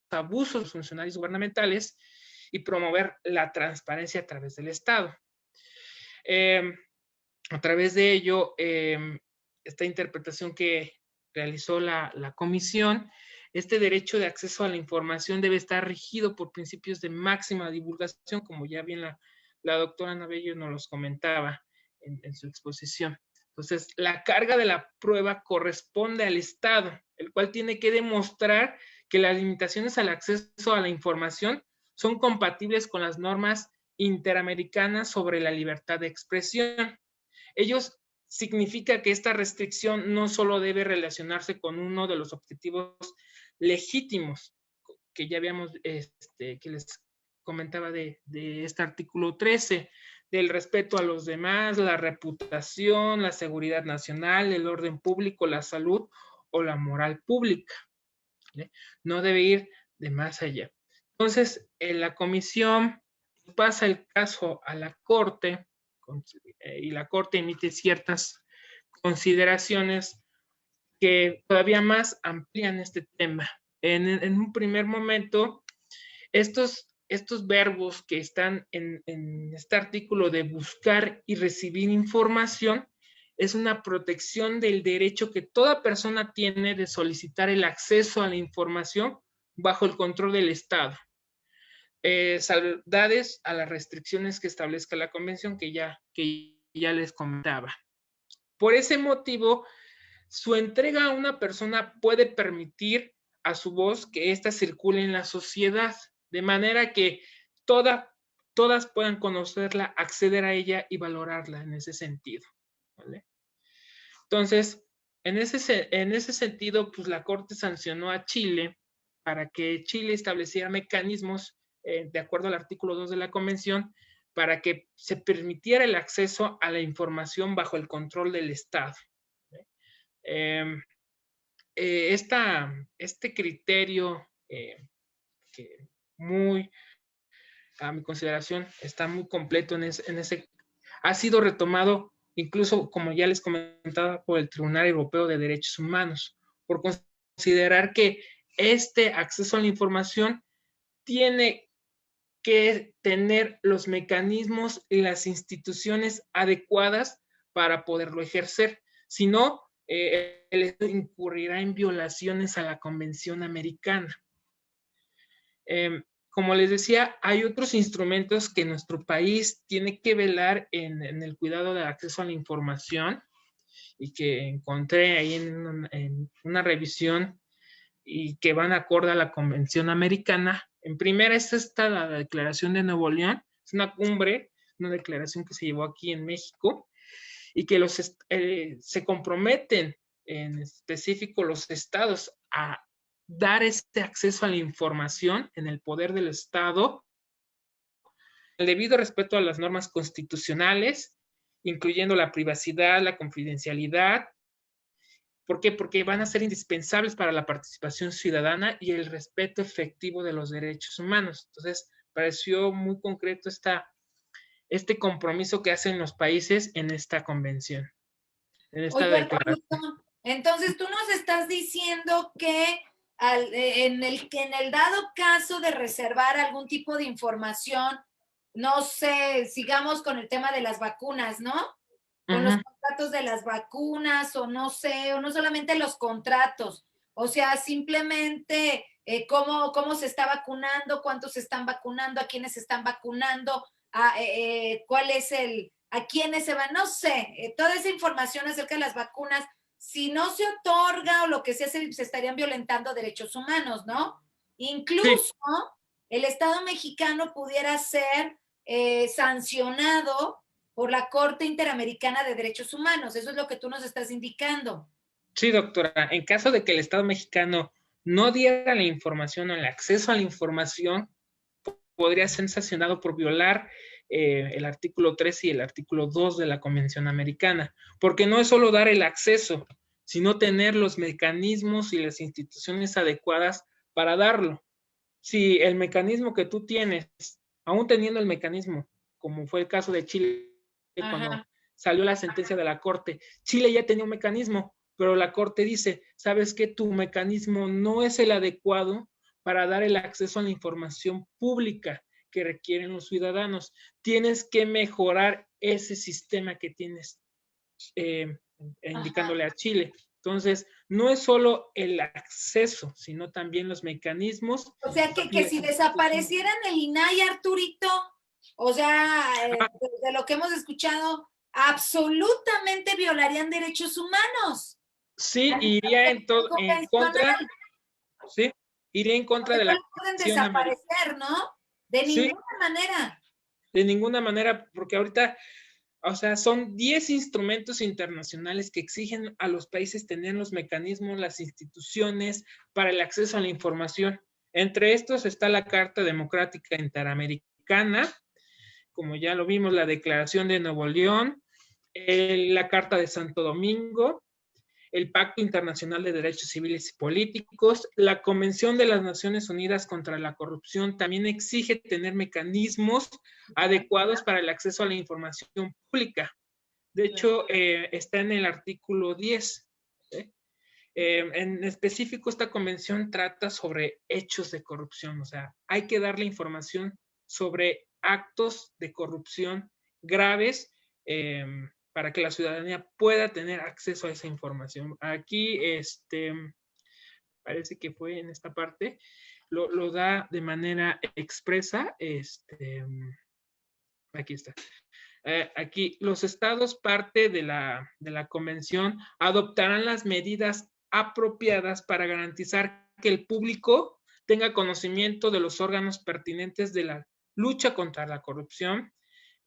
abusos de los funcionarios gubernamentales y promover la transparencia a través del Estado. A través de ello, esta interpretación que realizó la comisión, este derecho de acceso a la información debe estar regido por principios de máxima divulgación, como ya bien la doctora Ana Bello nos los comentaba en su exposición. Entonces, la carga de la prueba corresponde al Estado, el cual tiene que demostrar que las limitaciones al acceso a la información son compatibles con las normas interamericanas sobre la libertad de expresión. Ellos significa que esta restricción no solo debe relacionarse con uno de los objetivos legítimos que ya habíamos, que les comentaba de este artículo 13, del respeto a los demás, la reputación, la seguridad nacional, el orden público, la salud o la moral pública, ¿vale? No debe ir de más allá. Entonces, la comisión pasa el caso a la Corte y la Corte emite ciertas consideraciones que todavía más amplían este tema. En un primer momento, estos verbos que están en este artículo de buscar y recibir información es una protección del derecho que toda persona tiene de solicitar el acceso a la información bajo el control del Estado. Salvedades a las restricciones que establezca la convención que ya les comentaba. Por ese motivo, su entrega a una persona puede permitir a su voz que ésta circule en la sociedad, de manera que todas puedan conocerla, acceder a ella y valorarla en ese sentido, ¿vale? Entonces, en ese sentido, pues la Corte sancionó a Chile para que Chile estableciera mecanismos, de acuerdo al artículo 2 de la Convención, para que se permitiera el acceso a la información bajo el control del Estado. Este criterio, que a mi consideración, está muy completo ha sido retomado incluso, como ya les comentaba, por el Tribunal Europeo de Derechos Humanos, por considerar que este acceso a la información tiene que tener los mecanismos y las instituciones adecuadas para poderlo ejercer. Si no, él incurrirá en violaciones a la Convención Americana. Como les decía, hay otros instrumentos que nuestro país tiene que velar en el cuidado del acceso a la información y que encontré ahí en una revisión y que van acorde a la Convención Americana. En primera está la Declaración de Nuevo León, es una cumbre, una declaración que se llevó aquí en México y que se comprometen en específico los estados a dar este acceso a la información en el poder del Estado, el debido respeto a las normas constitucionales, incluyendo la privacidad, la confidencialidad ¿Por qué? Porque van a ser indispensables para la participación ciudadana y el respeto efectivo de los derechos humanos. Entonces, pareció muy concreto este compromiso que hacen los países en esta convención, en esta Oye, declaración. Arturito, entonces tú nos estás diciendo que en el dado caso de reservar algún tipo de información, no sé, sigamos con el tema de las vacunas, ¿no? Con los contratos de las vacunas, o no sé, o no solamente los contratos, o sea, simplemente cómo se está vacunando, cuántos se están vacunando, a quiénes se están vacunando, cuál es a quiénes se van, no sé, toda esa información acerca de las vacunas, si no se otorga o lo que sea, se estarían violentando derechos humanos, ¿no? Incluso Sí. el Estado mexicano pudiera ser sancionado por la Corte Interamericana de Derechos Humanos. Eso es lo que tú nos estás indicando. Sí, doctora. En caso de que el Estado mexicano no diera la información o el acceso a la información, podría ser sancionado por violar el artículo 3 y el artículo 2 de la Convención Americana, porque no es solo dar el acceso, sino tener los mecanismos y las instituciones adecuadas para darlo. Si el mecanismo que tú tienes, aún teniendo el mecanismo, como fue el caso de Chile, cuando salió la sentencia de la Corte, Chile ya tenía un mecanismo, pero la Corte dice, ¿sabes qué? Tu mecanismo no es el adecuado para dar el acceso a la información pública que requieren los ciudadanos. Tienes que mejorar ese sistema que tienes, indicándole a Chile. Entonces, no es solo el acceso, sino también los mecanismos. O sea, que si desaparecieran el INAI, Arturito, o sea, de lo que hemos escuchado, absolutamente violarían derechos humanos. Sí, iría en contra, sí, iría en contra de la pueden desaparecer, ¿no? De ninguna manera. De ninguna manera, porque ahorita, o sea, son 10 instrumentos internacionales que exigen a los países tener los mecanismos, las instituciones para el acceso a la información. Entre estos está la Carta Democrática Interamericana, como ya lo vimos, la Declaración de Nuevo León, la Carta de Santo Domingo, el Pacto Internacional de Derechos Civiles y Políticos, la Convención de las Naciones Unidas contra la Corrupción también exige tener mecanismos adecuados para el acceso a la información pública. De hecho, está en el artículo 10. En específico, esta convención trata sobre hechos de corrupción, o sea, hay que darle información sobre actos de corrupción graves, para que la ciudadanía pueda tener acceso a esa información. Aquí, parece que fue en esta parte, lo da de manera expresa, aquí está. Aquí, los estados parte de la convención adoptarán las medidas apropiadas para garantizar que el público tenga conocimiento de los órganos pertinentes de la lucha contra la corrupción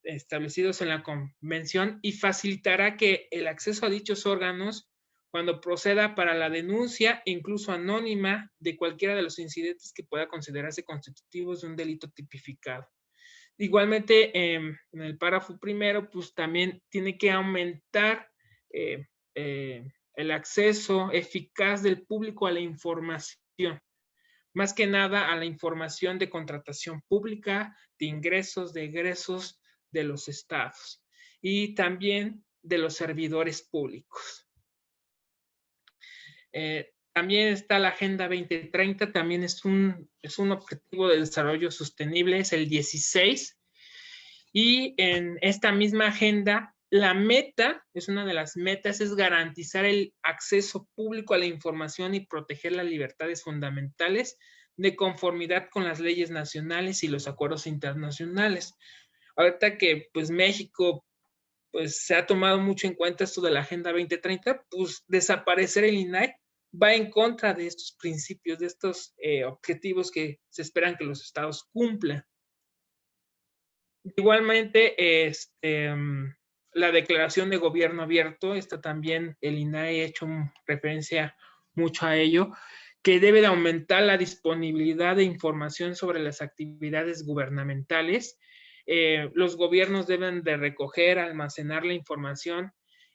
establecidos en la convención y facilitará que el acceso a dichos órganos cuando proceda para la denuncia, incluso anónima, de cualquiera de los incidentes que pueda considerarse constitutivos de un delito tipificado. Igualmente, en el párrafo primero, pues también tiene que aumentar el acceso eficaz del público a la información, más que nada a la información de contratación pública, de ingresos, de egresos de los estados y también de los servidores públicos. También está la Agenda 2030, también es un objetivo de desarrollo sostenible, es el 16, y en esta misma agenda, la meta, es una de las metas, es garantizar el acceso público a la información y proteger las libertades fundamentales de conformidad con las leyes nacionales y los acuerdos internacionales. Ahorita que pues México pues se ha tomado mucho en cuenta esto de la Agenda 2030, pues desaparecer el INAI va en contra de estos principios, de estos objetivos que se esperan que los estados cumplan. Igualmente, la declaración de gobierno abierto, esta también el INAI ha hecho referencia mucho a ello, que debe de aumentar la disponibilidad de información sobre las actividades gubernamentales. Los gobiernos deben de recoger, almacenar la información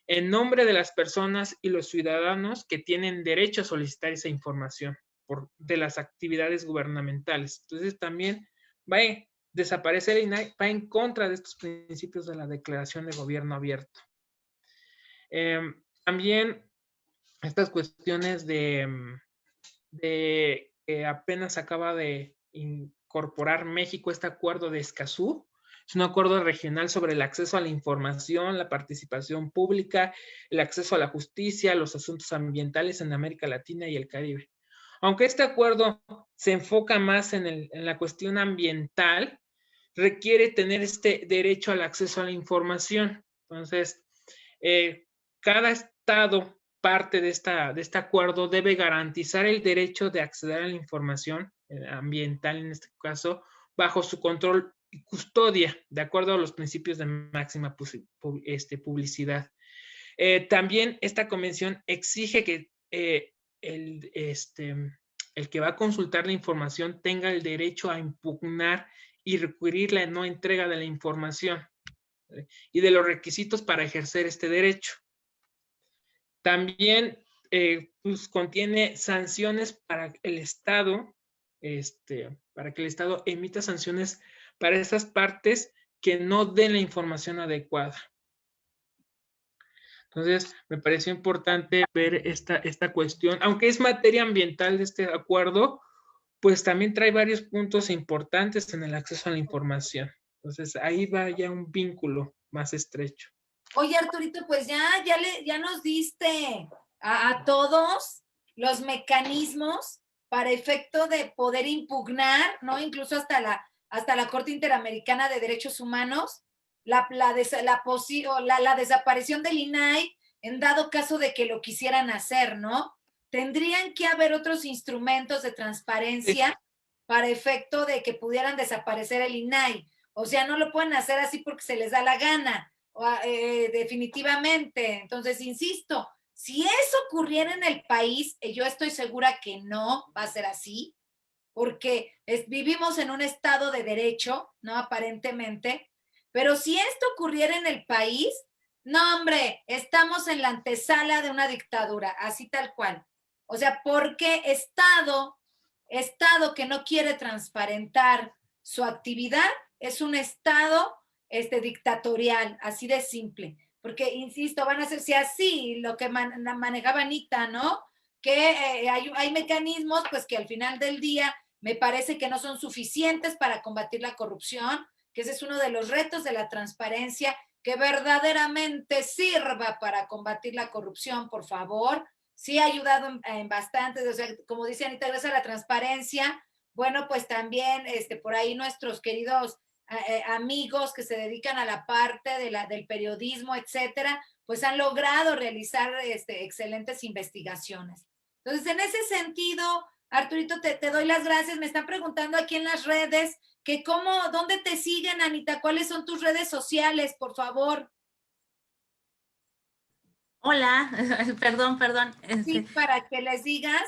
en nombre de las personas y los ciudadanos que tienen derecho a solicitar esa información de las actividades gubernamentales. Entonces también va a desaparecer el INAI, va en contra de estos principios de la Declaración de Gobierno Abierto. También estas cuestiones de que apenas acaba de incorporar México este acuerdo de Escazú. Es un acuerdo regional sobre el acceso a la información, la participación pública, el acceso a la justicia, los asuntos ambientales en América Latina y el Caribe. Aunque este acuerdo se enfoca más en la cuestión ambiental, requiere tener este derecho al acceso a la información. Entonces, cada estado parte de este acuerdo debe garantizar el derecho de acceder a la información ambiental, en este caso, bajo su control y custodia, de acuerdo a los principios de máxima publicidad. También esta convención exige que el que va a consultar la información tenga el derecho a impugnar y requerir la no entrega de la información y de los requisitos para ejercer este derecho. También pues, contiene sanciones para el Estado, para que el Estado emita sanciones para esas partes que no den la información adecuada. Entonces, me pareció importante ver esta cuestión, aunque es materia ambiental de este acuerdo, pues también trae varios puntos importantes en el acceso a la información. Entonces, ahí va ya un vínculo más estrecho. Oye, Arturito, pues ya nos diste a todos los mecanismos para efecto de poder impugnar, ¿no? Incluso hasta la Corte Interamericana de Derechos Humanos, la desaparición del INAI en dado caso de que lo quisieran hacer, ¿no? Tendrían que haber otros instrumentos de transparencia para efecto de que pudieran desaparecer el INAI. O sea, no lo pueden hacer así porque se les da la gana, definitivamente. Entonces, insisto, si eso ocurriera en el país, yo estoy segura que no va a ser así, porque vivimos en un estado de derecho, ¿no? Aparentemente. Pero si esto ocurriera en el país, no, hombre, estamos en la antesala de una dictadura, así tal cual. O sea, porque Estado que no quiere transparentar su actividad es un Estado dictatorial, así de simple. Porque, insisto, van a hacerse así lo que manejaba Anita, ¿no? Que hay mecanismos, pues, que al final del día me parece que no son suficientes para combatir la corrupción, que ese es uno de los retos de la transparencia, que verdaderamente sirva para combatir la corrupción, por favor. Sí ha ayudado en bastante, o sea, como dice Anita, gracias a la transparencia. Bueno, pues también por ahí nuestros queridos amigos que se dedican a la parte del periodismo, etcétera, pues han logrado realizar excelentes investigaciones. Entonces, en ese sentido, Arturito, te doy las gracias. Me están preguntando aquí en las redes que ¿dónde te siguen, Anita? ¿Cuáles son tus redes sociales, por favor? Hola, perdón. Sí, para que les digas,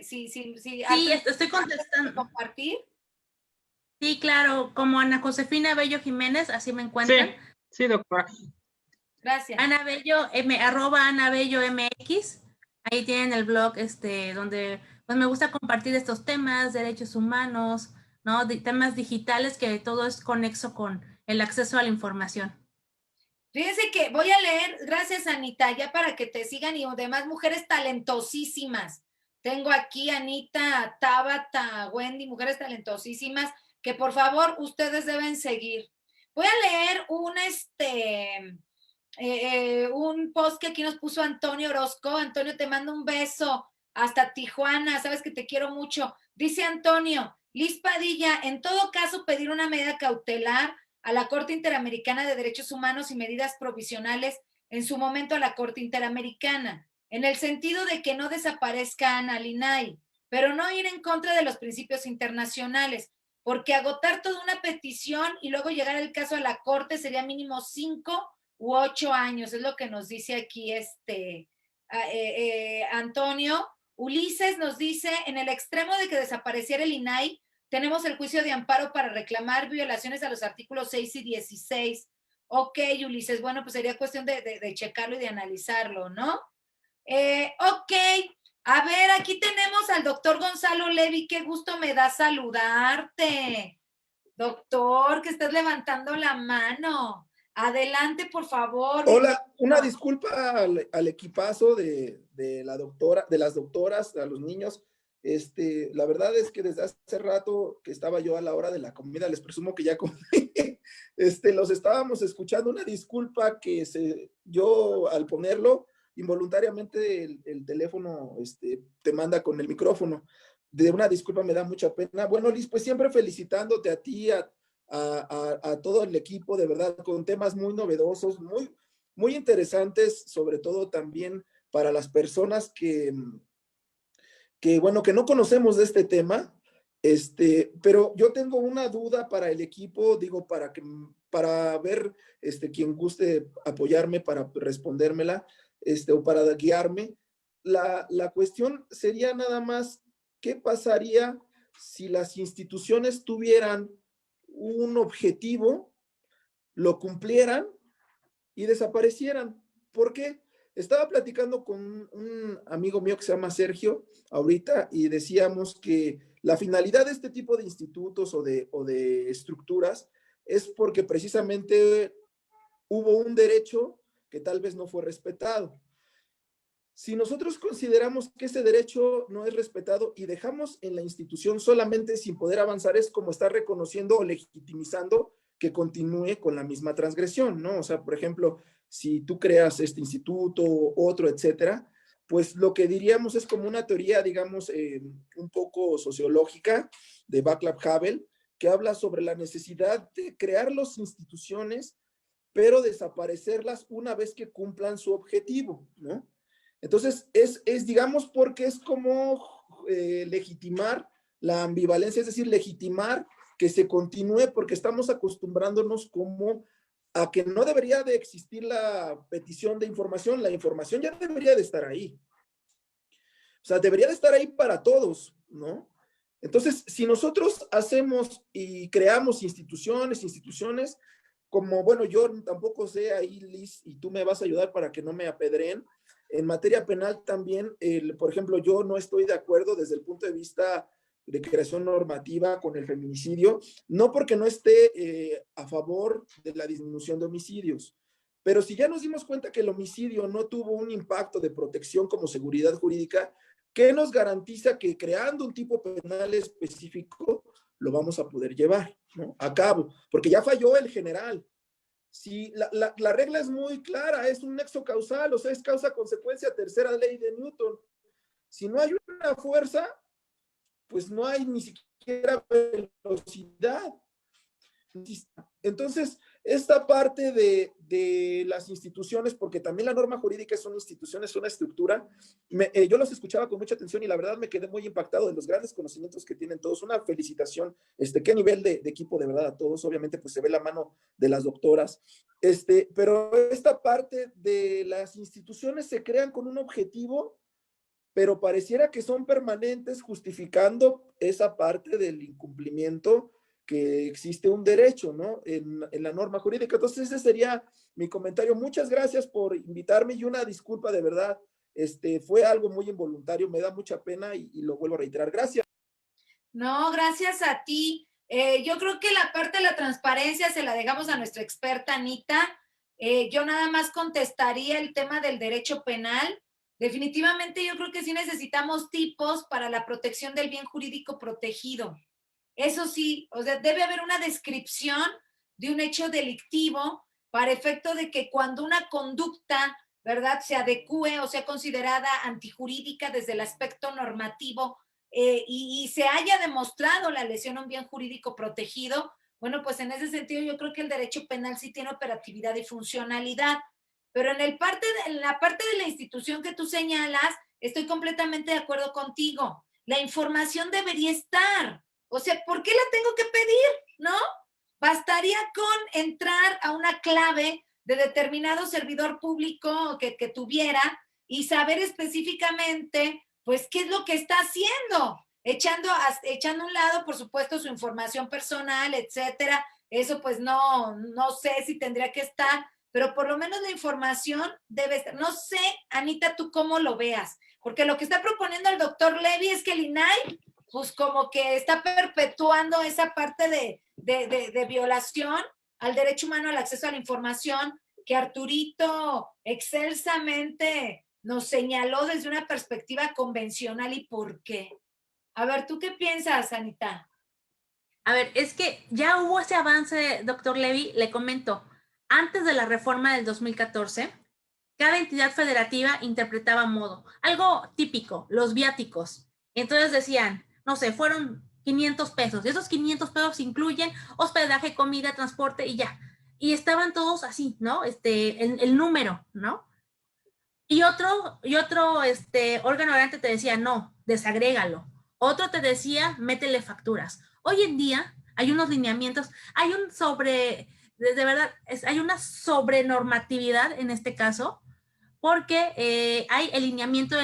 sí, estoy contestando. ¿Compartir? Sí, claro, como Ana Josefina Bello Jiménez, así me encuentran. Sí, doctora. Gracias. Ana Bello, @ Ana Bello MX. Ahí tienen el blog donde pues me gusta compartir estos temas, derechos humanos, ¿no? Temas digitales, que todo es conexo con el acceso a la información. Fíjense que voy a leer, gracias Anita, ya para que te sigan y demás mujeres talentosísimas. Tengo aquí Anita, Tabata, Wendy, mujeres talentosísimas que por favor ustedes deben seguir. Voy a leer un post que aquí nos puso Antonio Orozco. Antonio, te mando un beso hasta Tijuana, sabes que te quiero mucho. Dice Antonio, Liz Padilla, en todo caso pedir una medida cautelar a la Corte Interamericana de Derechos Humanos y medidas provisionales en su momento a la Corte Interamericana, en el sentido de que no desaparezcan al INAI, pero no ir en contra de los principios internacionales, porque agotar toda una petición y luego llegar el caso a la Corte sería mínimo 5 u 8 años, es lo que nos dice aquí Antonio. Ulises nos dice, en el extremo de que desapareciera el INAI, tenemos el juicio de amparo para reclamar violaciones a los artículos 6 y 16. Ok, Ulises, bueno, pues sería cuestión de checarlo y de analizarlo, ¿no? Ok, a ver, aquí tenemos al doctor Gonzalo Levy, qué gusto me da saludarte. Doctor, que estás levantando la mano. Adelante, por favor. Hola, una disculpa al equipazo de la doctora, de las doctoras, a los niños. La verdad es que desde hace rato que estaba yo a la hora de la comida, les presumo que ya comí, los estábamos escuchando. Una disculpa que yo al ponerlo, involuntariamente el teléfono te manda con el micrófono. De una disculpa, me da mucha pena. Bueno, Liz, pues siempre felicitándote a ti, a todo el equipo, de verdad, con temas muy novedosos, muy interesantes, sobre todo también para las personas bueno, que no conocemos de este tema. Pero yo tengo una duda para el equipo, digo, para ver quien guste apoyarme para respondérmela, o para guiarme. La cuestión sería nada más, ¿qué pasaría si las instituciones tuvieran un objetivo, lo cumplieran y desaparecieran? ¿Por qué? Estaba platicando con un amigo mío que se llama Sergio ahorita y decíamos que la finalidad de este tipo de institutos o de estructuras es porque precisamente hubo un derecho que tal vez no fue respetado. Si nosotros consideramos que ese derecho no es respetado y dejamos en la institución solamente sin poder avanzar, es como estar reconociendo o legitimizando que continúe con la misma transgresión, ¿no? O sea, por ejemplo, si tú creas este instituto, otro, etcétera, pues lo que diríamos es como una teoría, digamos, un poco sociológica de Václav Havel, que habla sobre la necesidad de crear las instituciones, pero desaparecerlas una vez que cumplan su objetivo, ¿no? Entonces, digamos, porque es como legitimar la ambivalencia, es decir, legitimar que se continúe, porque estamos acostumbrándonos como a que no debería de existir la petición de información. La información ya debería de estar ahí. O sea, debería de estar ahí para todos, ¿no? Entonces, si nosotros hacemos y creamos instituciones, como, bueno, yo tampoco sé ahí, Liz, y tú me vas a ayudar para que no me apedreen. En materia penal también, por ejemplo, yo no estoy de acuerdo desde el punto de vista de creación normativa con el feminicidio, no porque no esté a favor de la disminución de homicidios, pero si ya nos dimos cuenta que el homicidio no tuvo un impacto de protección como seguridad jurídica, ¿qué nos garantiza que creando un tipo penal específico lo vamos a poder llevar, ¿no?, a cabo? Porque ya falló el general. Si la regla es muy clara, es un nexo causal, o sea, es causa-consecuencia, tercera ley de Newton. Si no hay una fuerza, pues no hay ni siquiera velocidad. Entonces, esta parte de las instituciones, porque también la norma jurídica es una institución, es una estructura, yo los escuchaba con mucha atención y la verdad me quedé muy impactado de los grandes conocimientos que tienen todos. Una felicitación, qué nivel de equipo de verdad a todos. Obviamente pues se ve la mano de las doctoras, pero esta parte de las instituciones se crean con un objetivo, pero pareciera que son permanentes, justificando esa parte del incumplimiento, que existe un derecho, ¿no?, en la norma jurídica. Entonces ese sería mi comentario. Muchas gracias por invitarme y una disculpa de verdad, fue algo muy involuntario, me da mucha pena y lo vuelvo a reiterar. Gracias. No, gracias a ti. Yo creo que la parte de la transparencia se la dejamos a nuestra experta Anita. Yo nada más contestaría el tema del derecho penal. Definitivamente yo creo que sí necesitamos tipos para la protección del bien jurídico protegido. Eso sí, o sea, debe haber una descripción de un hecho delictivo para efecto de que cuando una conducta, ¿verdad?, se adecue o sea considerada antijurídica desde el aspecto normativo, y se haya demostrado la lesión a un bien jurídico protegido, bueno, pues en ese sentido yo creo que el derecho penal sí tiene operatividad y funcionalidad. Pero en la parte de la institución que tú señalas, estoy completamente de acuerdo contigo. La información debería estar. O sea, ¿por qué la tengo que pedir? ¿No? Bastaría con entrar a una clave de determinado servidor público que tuviera y saber específicamente, pues, qué es lo que está haciendo. Echando a un lado, por supuesto, su información personal, etcétera, eso pues no sé si tendría que estar, pero por lo menos la información debe estar. No sé, Anita, tú cómo lo veas, porque lo que está proponiendo el doctor Levy es que el INAI, pues como que está perpetuando esa parte de violación al derecho humano al acceso a la información que Arturito excelsamente nos señaló desde una perspectiva convencional y por qué. A ver, ¿tú qué piensas, Anita? A ver, es que ya hubo ese avance, doctor Levy, le comento, antes de la reforma del 2014, cada entidad federativa interpretaba a modo, algo típico, los viáticos. Entonces decían, no sé, fueron 500 pesos, y esos 500 pesos incluyen hospedaje, comida, transporte y ya. Y estaban todos así, ¿no? El número, ¿no? Y otro órgano garante te decía, no, desagrégalo. Otro te decía, métele facturas. Hoy en día hay unos lineamientos, hay un de verdad, hay una sobrenormatividad en este caso, porque hay alineamiento,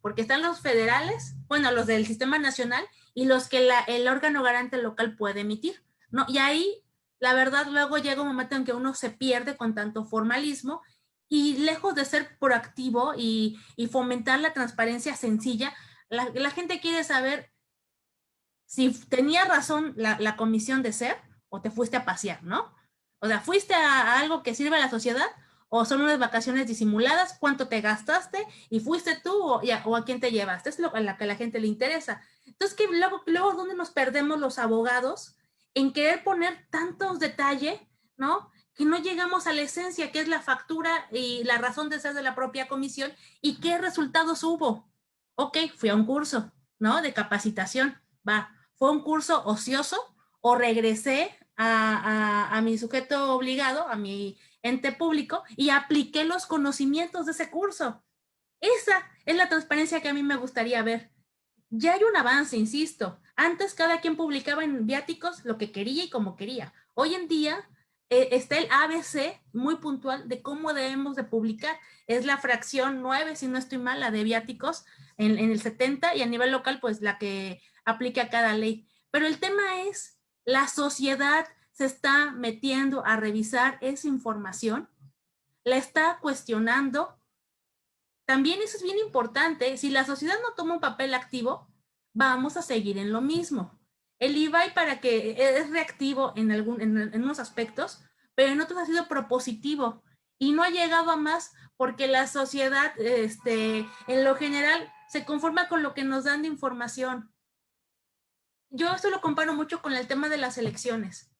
porque están los federales, bueno, los del sistema nacional y los que el órgano garante local puede emitir, ¿no? Y ahí, la verdad, luego llega un momento en que uno se pierde con tanto formalismo y lejos de ser proactivo y fomentar la transparencia sencilla, la gente quiere saber si tenía razón la comisión de ser o te fuiste a pasear, ¿no? O sea, ¿fuiste a algo que sirve a la sociedad o son unas vacaciones disimuladas? ¿Cuánto te gastaste? ¿Y fuiste tú o a quién te llevaste? Es lo que a la gente le interesa. Entonces, que luego ¿dónde nos perdemos los abogados en querer poner tantos detalles, ¿no? Que no llegamos a la esencia, que es la factura y la razón de ser de la propia comisión y qué resultados hubo. Ok, fui a un curso, ¿no? De capacitación, va. ¿Fue un curso ocioso o regresé a mi sujeto obligado, a mi ente público y apliqué los conocimientos de ese curso? Esa es la transparencia que a mí me gustaría ver. Ya hay un avance, insisto. Antes cada quien publicaba en viáticos lo que quería y como quería. Hoy en día está el ABC muy puntual de cómo debemos de publicar. Es la fracción 9, si no estoy mal, la de viáticos en el 70 y a nivel local, pues la que aplica a cada ley. Pero el tema es, la sociedad se está metiendo a revisar esa información, la está cuestionando. También eso es bien importante. Si la sociedad no toma un papel activo, vamos a seguir en lo mismo. El IVAI para que es reactivo en unos aspectos, pero en otros ha sido propositivo y no ha llegado a más porque la sociedad, en lo general, se conforma con lo que nos dan de información. Yo esto lo comparo mucho con el tema de las elecciones.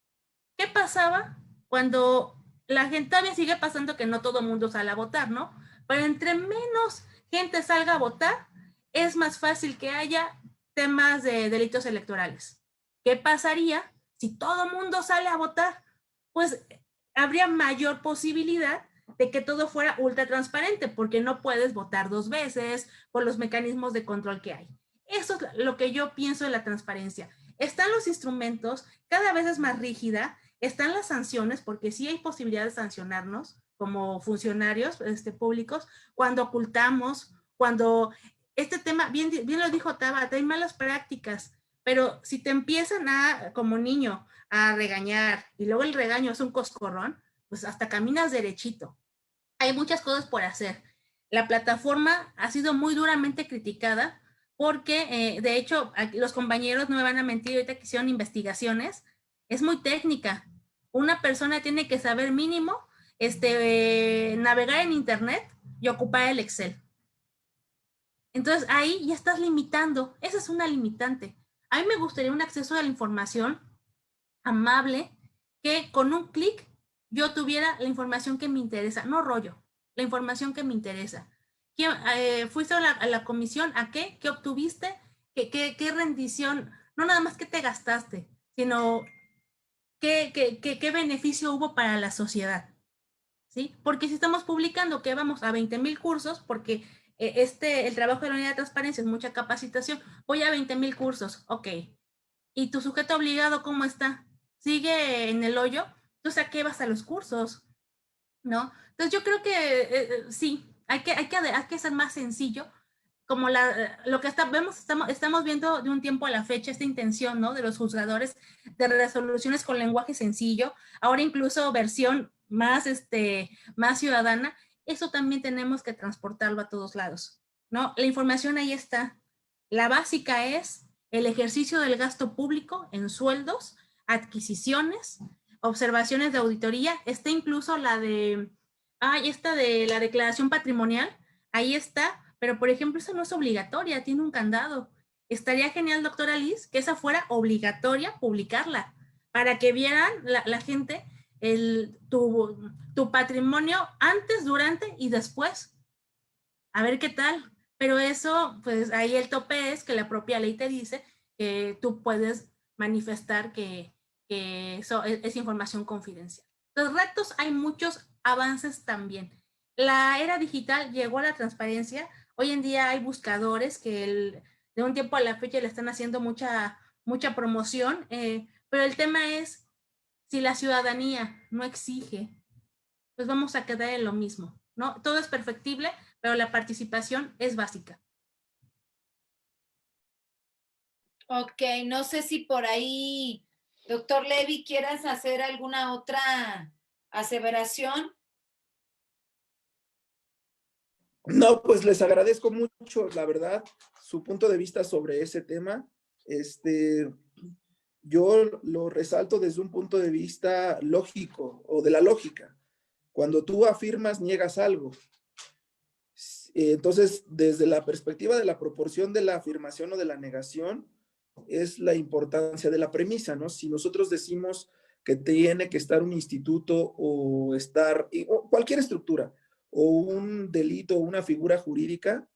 ¿Qué pasaba cuando la gente, todavía sigue pasando que no todo el mundo sale a votar, ¿no? Pero entre menos gente salga a votar, es más fácil que haya temas de delitos electorales. ¿Qué pasaría si todo el mundo sale a votar? Pues habría mayor posibilidad de que todo fuera ultra transparente, porque no puedes votar dos veces por los mecanismos de control que hay. Eso es lo que yo pienso de la transparencia. Están los instrumentos, cada vez es más rígida, están las sanciones, porque sí hay posibilidad de sancionarnos como funcionarios públicos cuando ocultamos, cuando este tema, bien lo dijo Tabata, hay malas prácticas, pero si te empiezan como niño, a regañar y luego el regaño es un coscorrón, pues hasta caminas derechito. Hay muchas cosas por hacer. La plataforma ha sido muy duramente criticada porque, de hecho, los compañeros no me van a mentir, ahorita que hicieron investigaciones, es muy técnica. Una persona tiene que saber mínimo navegar en internet y ocupar el Excel. Entonces ahí ya estás limitando, esa es una limitante. A mí me gustaría un acceso a la información amable, que con un clic yo tuviera la información que me interesa, no rollo, la información que me interesa. ¿Fuiste a la comisión? ¿A qué? ¿Qué obtuviste? ¿Qué rendición? No nada más que te gastaste, sino qué beneficio hubo para la sociedad. ¿Sí? Porque si estamos publicando que vamos a 20,000 cursos, porque el trabajo de la unidad de transparencia es mucha capacitación, voy a 20,000 cursos, ok. ¿Y tu sujeto obligado cómo está? ¿Sigue en el hoyo? Entonces, ¿a qué vas a los cursos? ¿No? Entonces, yo creo que sí, hay que hacer más sencillo, como lo que estamos viendo de un tiempo a la fecha, esta intención, ¿no?, de los juzgadores de resoluciones con lenguaje sencillo, ahora incluso versión más, más ciudadana, eso también tenemos que transportarlo a todos lados, ¿no? La información ahí está. La básica es el ejercicio del gasto público en sueldos, adquisiciones, observaciones de auditoría, está incluso esta de la declaración patrimonial, ahí está, pero por ejemplo esa no es obligatoria, tiene un candado. Estaría genial, doctora Liz, que esa fuera obligatoria publicarla, para que vieran la gente tu patrimonio antes, durante y después. A ver qué tal. Pero eso, pues ahí el tope es que la propia ley te dice que tú puedes manifestar que eso es información confidencial. Los retos, hay muchos avances también. La era digital llegó a la transparencia. Hoy en día hay buscadores que de un tiempo a la fecha le están haciendo mucha promoción, pero el tema es, si la ciudadanía no exige, pues vamos a quedar en lo mismo, ¿no? Todo es perfectible, pero la participación es básica. Ok, no sé si por ahí, doctor Levy, quieras hacer alguna otra aseveración. No, pues les agradezco mucho, la verdad, su punto de vista sobre ese tema. Yo lo resalto desde un punto de vista lógico o de la lógica. Cuando tú afirmas, niegas algo. Entonces, desde la perspectiva de la proporción de la afirmación o de la negación, es la importancia de la premisa, ¿no? Si nosotros decimos que tiene que estar un instituto o cualquier estructura o un delito o una figura jurídica,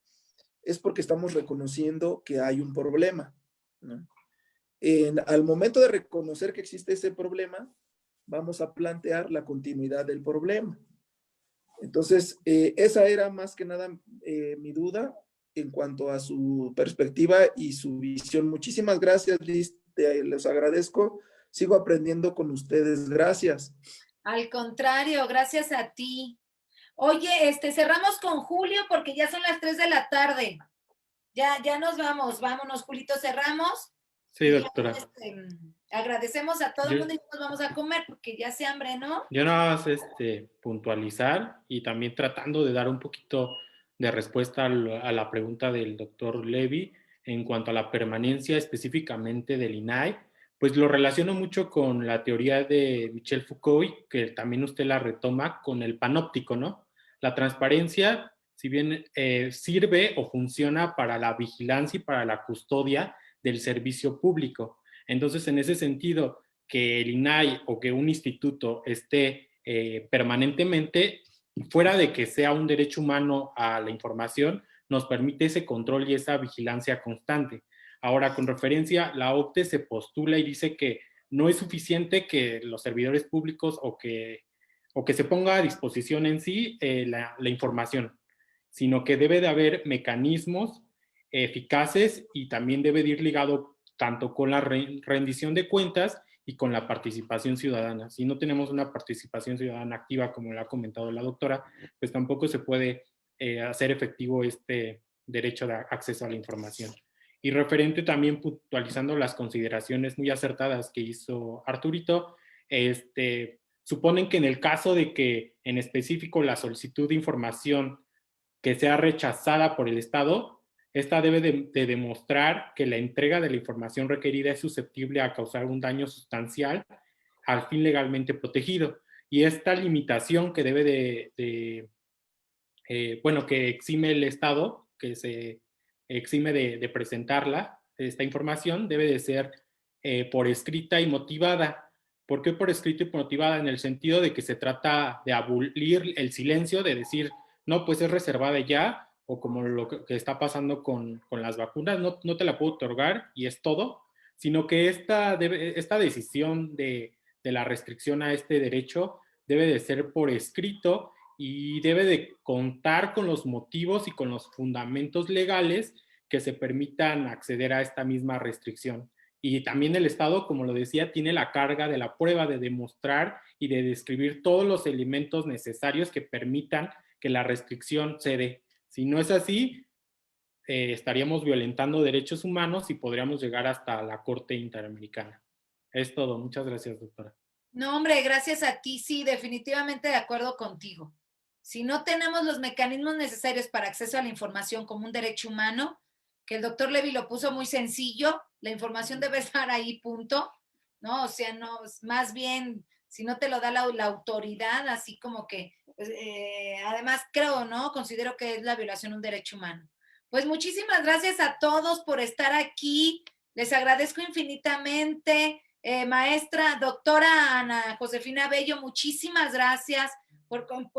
es porque estamos reconociendo que hay un problema, ¿no? Al momento de reconocer que existe ese problema, vamos a plantear la continuidad del problema. Entonces, esa era más que nada mi duda en cuanto a su perspectiva y su visión. Muchísimas gracias, Liz, les agradezco. Sigo aprendiendo con ustedes. Gracias. Al contrario, gracias a ti. Oye, cerramos con Julio porque ya son las 3 de la tarde. Ya nos vamos. Vámonos, Julito, cerramos. Sí, doctora. Agradecemos a todo el mundo y nos vamos a comer porque ya se hambre, ¿no? Yo nada más puntualizar y también tratando de dar un poquito de respuesta a la pregunta del doctor Levy en cuanto a la permanencia específicamente del INAI, pues lo relaciono mucho con la teoría de Michel Foucault, que también usted la retoma con el panóptico, ¿no? La transparencia, si bien sirve o funciona para la vigilancia y para la custodia del servicio público. Entonces, en ese sentido, que el INAI o que un instituto esté permanentemente, fuera de que sea un derecho humano a la información, nos permite ese control y esa vigilancia constante. Ahora, con referencia, la OCDE se postula y dice que no es suficiente que los servidores públicos o que se ponga a disposición en sí la información, sino que debe de haber mecanismos eficaces y también debe de ir ligado tanto con la rendición de cuentas y con la participación ciudadana. Si no tenemos una participación ciudadana activa, como lo ha comentado la doctora, pues tampoco se puede hacer efectivo este derecho de acceso a la información. Y referente también puntualizando las consideraciones muy acertadas que hizo Arturito, suponen que en el caso de que en específico la solicitud de información que sea rechazada por el Estado, esta debe de demostrar que la entrega de la información requerida es susceptible a causar un daño sustancial al fin legalmente protegido. Y esta limitación que debe que exime el Estado, que se exime de presentarla, esta información, debe de ser por escrita y motivada. ¿Por qué por escrita y motivada? En el sentido de que se trata de abolir el silencio, de decir, no, pues es reservada ya, o como lo que está pasando con las vacunas, no te la puedo otorgar y es todo, sino que esta decisión de la restricción a este derecho debe de ser por escrito y debe de contar con los motivos y con los fundamentos legales que se permitan acceder a esta misma restricción. Y también el Estado, como lo decía, tiene la carga de la prueba de demostrar y de describir todos los elementos necesarios que permitan que la restricción se dé. Si no es así, estaríamos violentando derechos humanos y podríamos llegar hasta la Corte Interamericana. Es todo. Muchas gracias, doctora. No, hombre, gracias a ti, sí, definitivamente de acuerdo contigo. Si no tenemos los mecanismos necesarios para acceso a la información como un derecho humano, que el doctor Levy lo puso muy sencillo, la información debe estar ahí, punto, ¿no? O sea, no, más bien, si no te lo da la autoridad, así como que, pues, además creo, ¿no? Considero que es la violación de un derecho humano. Pues muchísimas gracias a todos por estar aquí, les agradezco infinitamente. Maestra, doctora Ana Josefina Bello, muchísimas gracias perdón,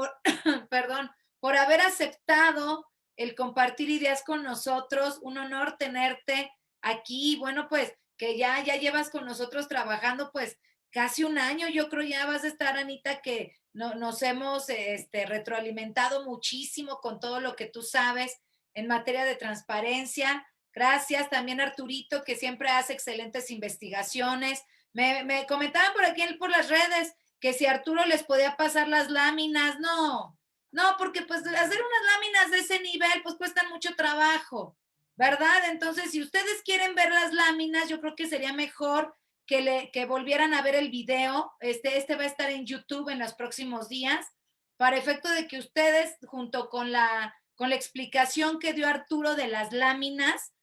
por haber aceptado el compartir ideas con nosotros. Un honor tenerte aquí. Bueno, pues que ya llevas con nosotros trabajando pues casi un año. Yo creo ya vas a estar, Anita, que nos hemos retroalimentado muchísimo con todo lo que tú sabes en materia de transparencia. Gracias también, Arturito, que siempre hace excelentes investigaciones. Me comentaban por aquí por las redes que si Arturo les podía pasar las láminas. No, porque pues hacer unas láminas de ese nivel pues cuestan mucho trabajo, ¿verdad? Entonces, si ustedes quieren ver las láminas, yo creo que sería mejor que volvieran a ver el video. Este va a estar en YouTube en los próximos días, para efecto de que ustedes, junto con la explicación que dio Arturo de las láminas,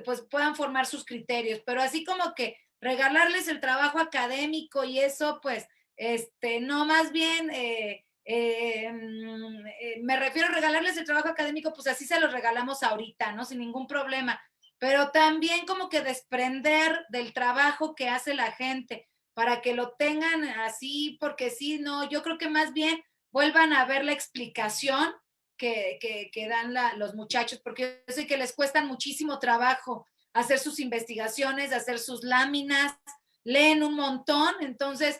pues puedan formar sus criterios. Pero así como que regalarles el trabajo académico y eso, pues, no, más bien, me refiero a regalarles el trabajo académico, pues así se los regalamos ahorita, ¿no? Sin ningún problema. Pero también como que desprender del trabajo que hace la gente para que lo tengan así, porque sí, no, yo creo que más bien vuelvan a ver la explicación que dan los muchachos, porque yo sé que les cuesta muchísimo trabajo hacer sus investigaciones, hacer sus láminas, leen un montón, entonces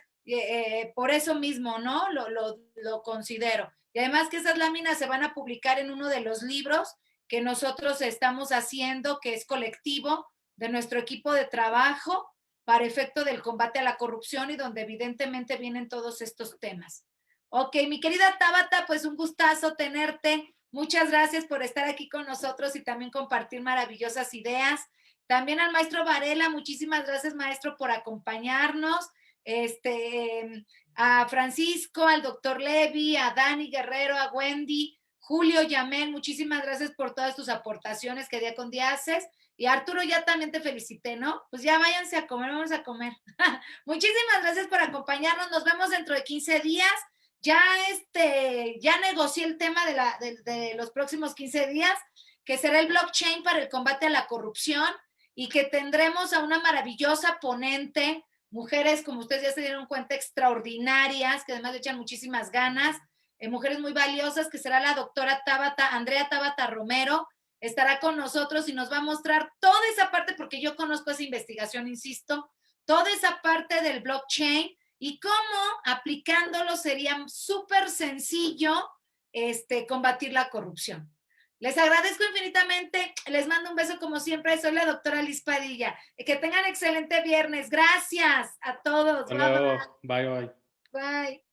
por eso mismo, ¿no? Lo considero. Y además que esas láminas se van a publicar en uno de los libros que nosotros estamos haciendo, que es colectivo, de nuestro equipo de trabajo para efecto del combate a la corrupción, y donde evidentemente vienen todos estos temas. Ok, mi querida Tabata, pues un gustazo tenerte. Muchas gracias por estar aquí con nosotros y también compartir maravillosas ideas. También al maestro Varela, muchísimas gracias, maestro, por acompañarnos. A Francisco, al doctor Levy, a Dani Guerrero, a Wendy, Julio Yamel, muchísimas gracias por todas tus aportaciones que día con día haces. Y Arturo, ya también te felicité, ¿no? Pues ya váyanse a comer, vamos a comer. Muchísimas gracias por acompañarnos. Nos vemos dentro de 15 días. Ya negocié el tema de los próximos 15 días, que será el blockchain para el combate a la corrupción, y que tendremos a una maravillosa ponente, mujeres, como ustedes ya se dieron cuenta, extraordinarias, que además le echan muchísimas ganas, mujeres muy valiosas, que será la doctora Andrea Tabata Romero. Estará con nosotros y nos va a mostrar toda esa parte, porque yo conozco esa investigación, insisto, toda esa parte del blockchain y cómo aplicándolo sería súper sencillo combatir la corrupción. Les agradezco infinitamente, les mando un beso como siempre. Soy la doctora Liz Padilla. Que tengan excelente viernes. Gracias a todos. Hasta luego. Bye, bye. Bye.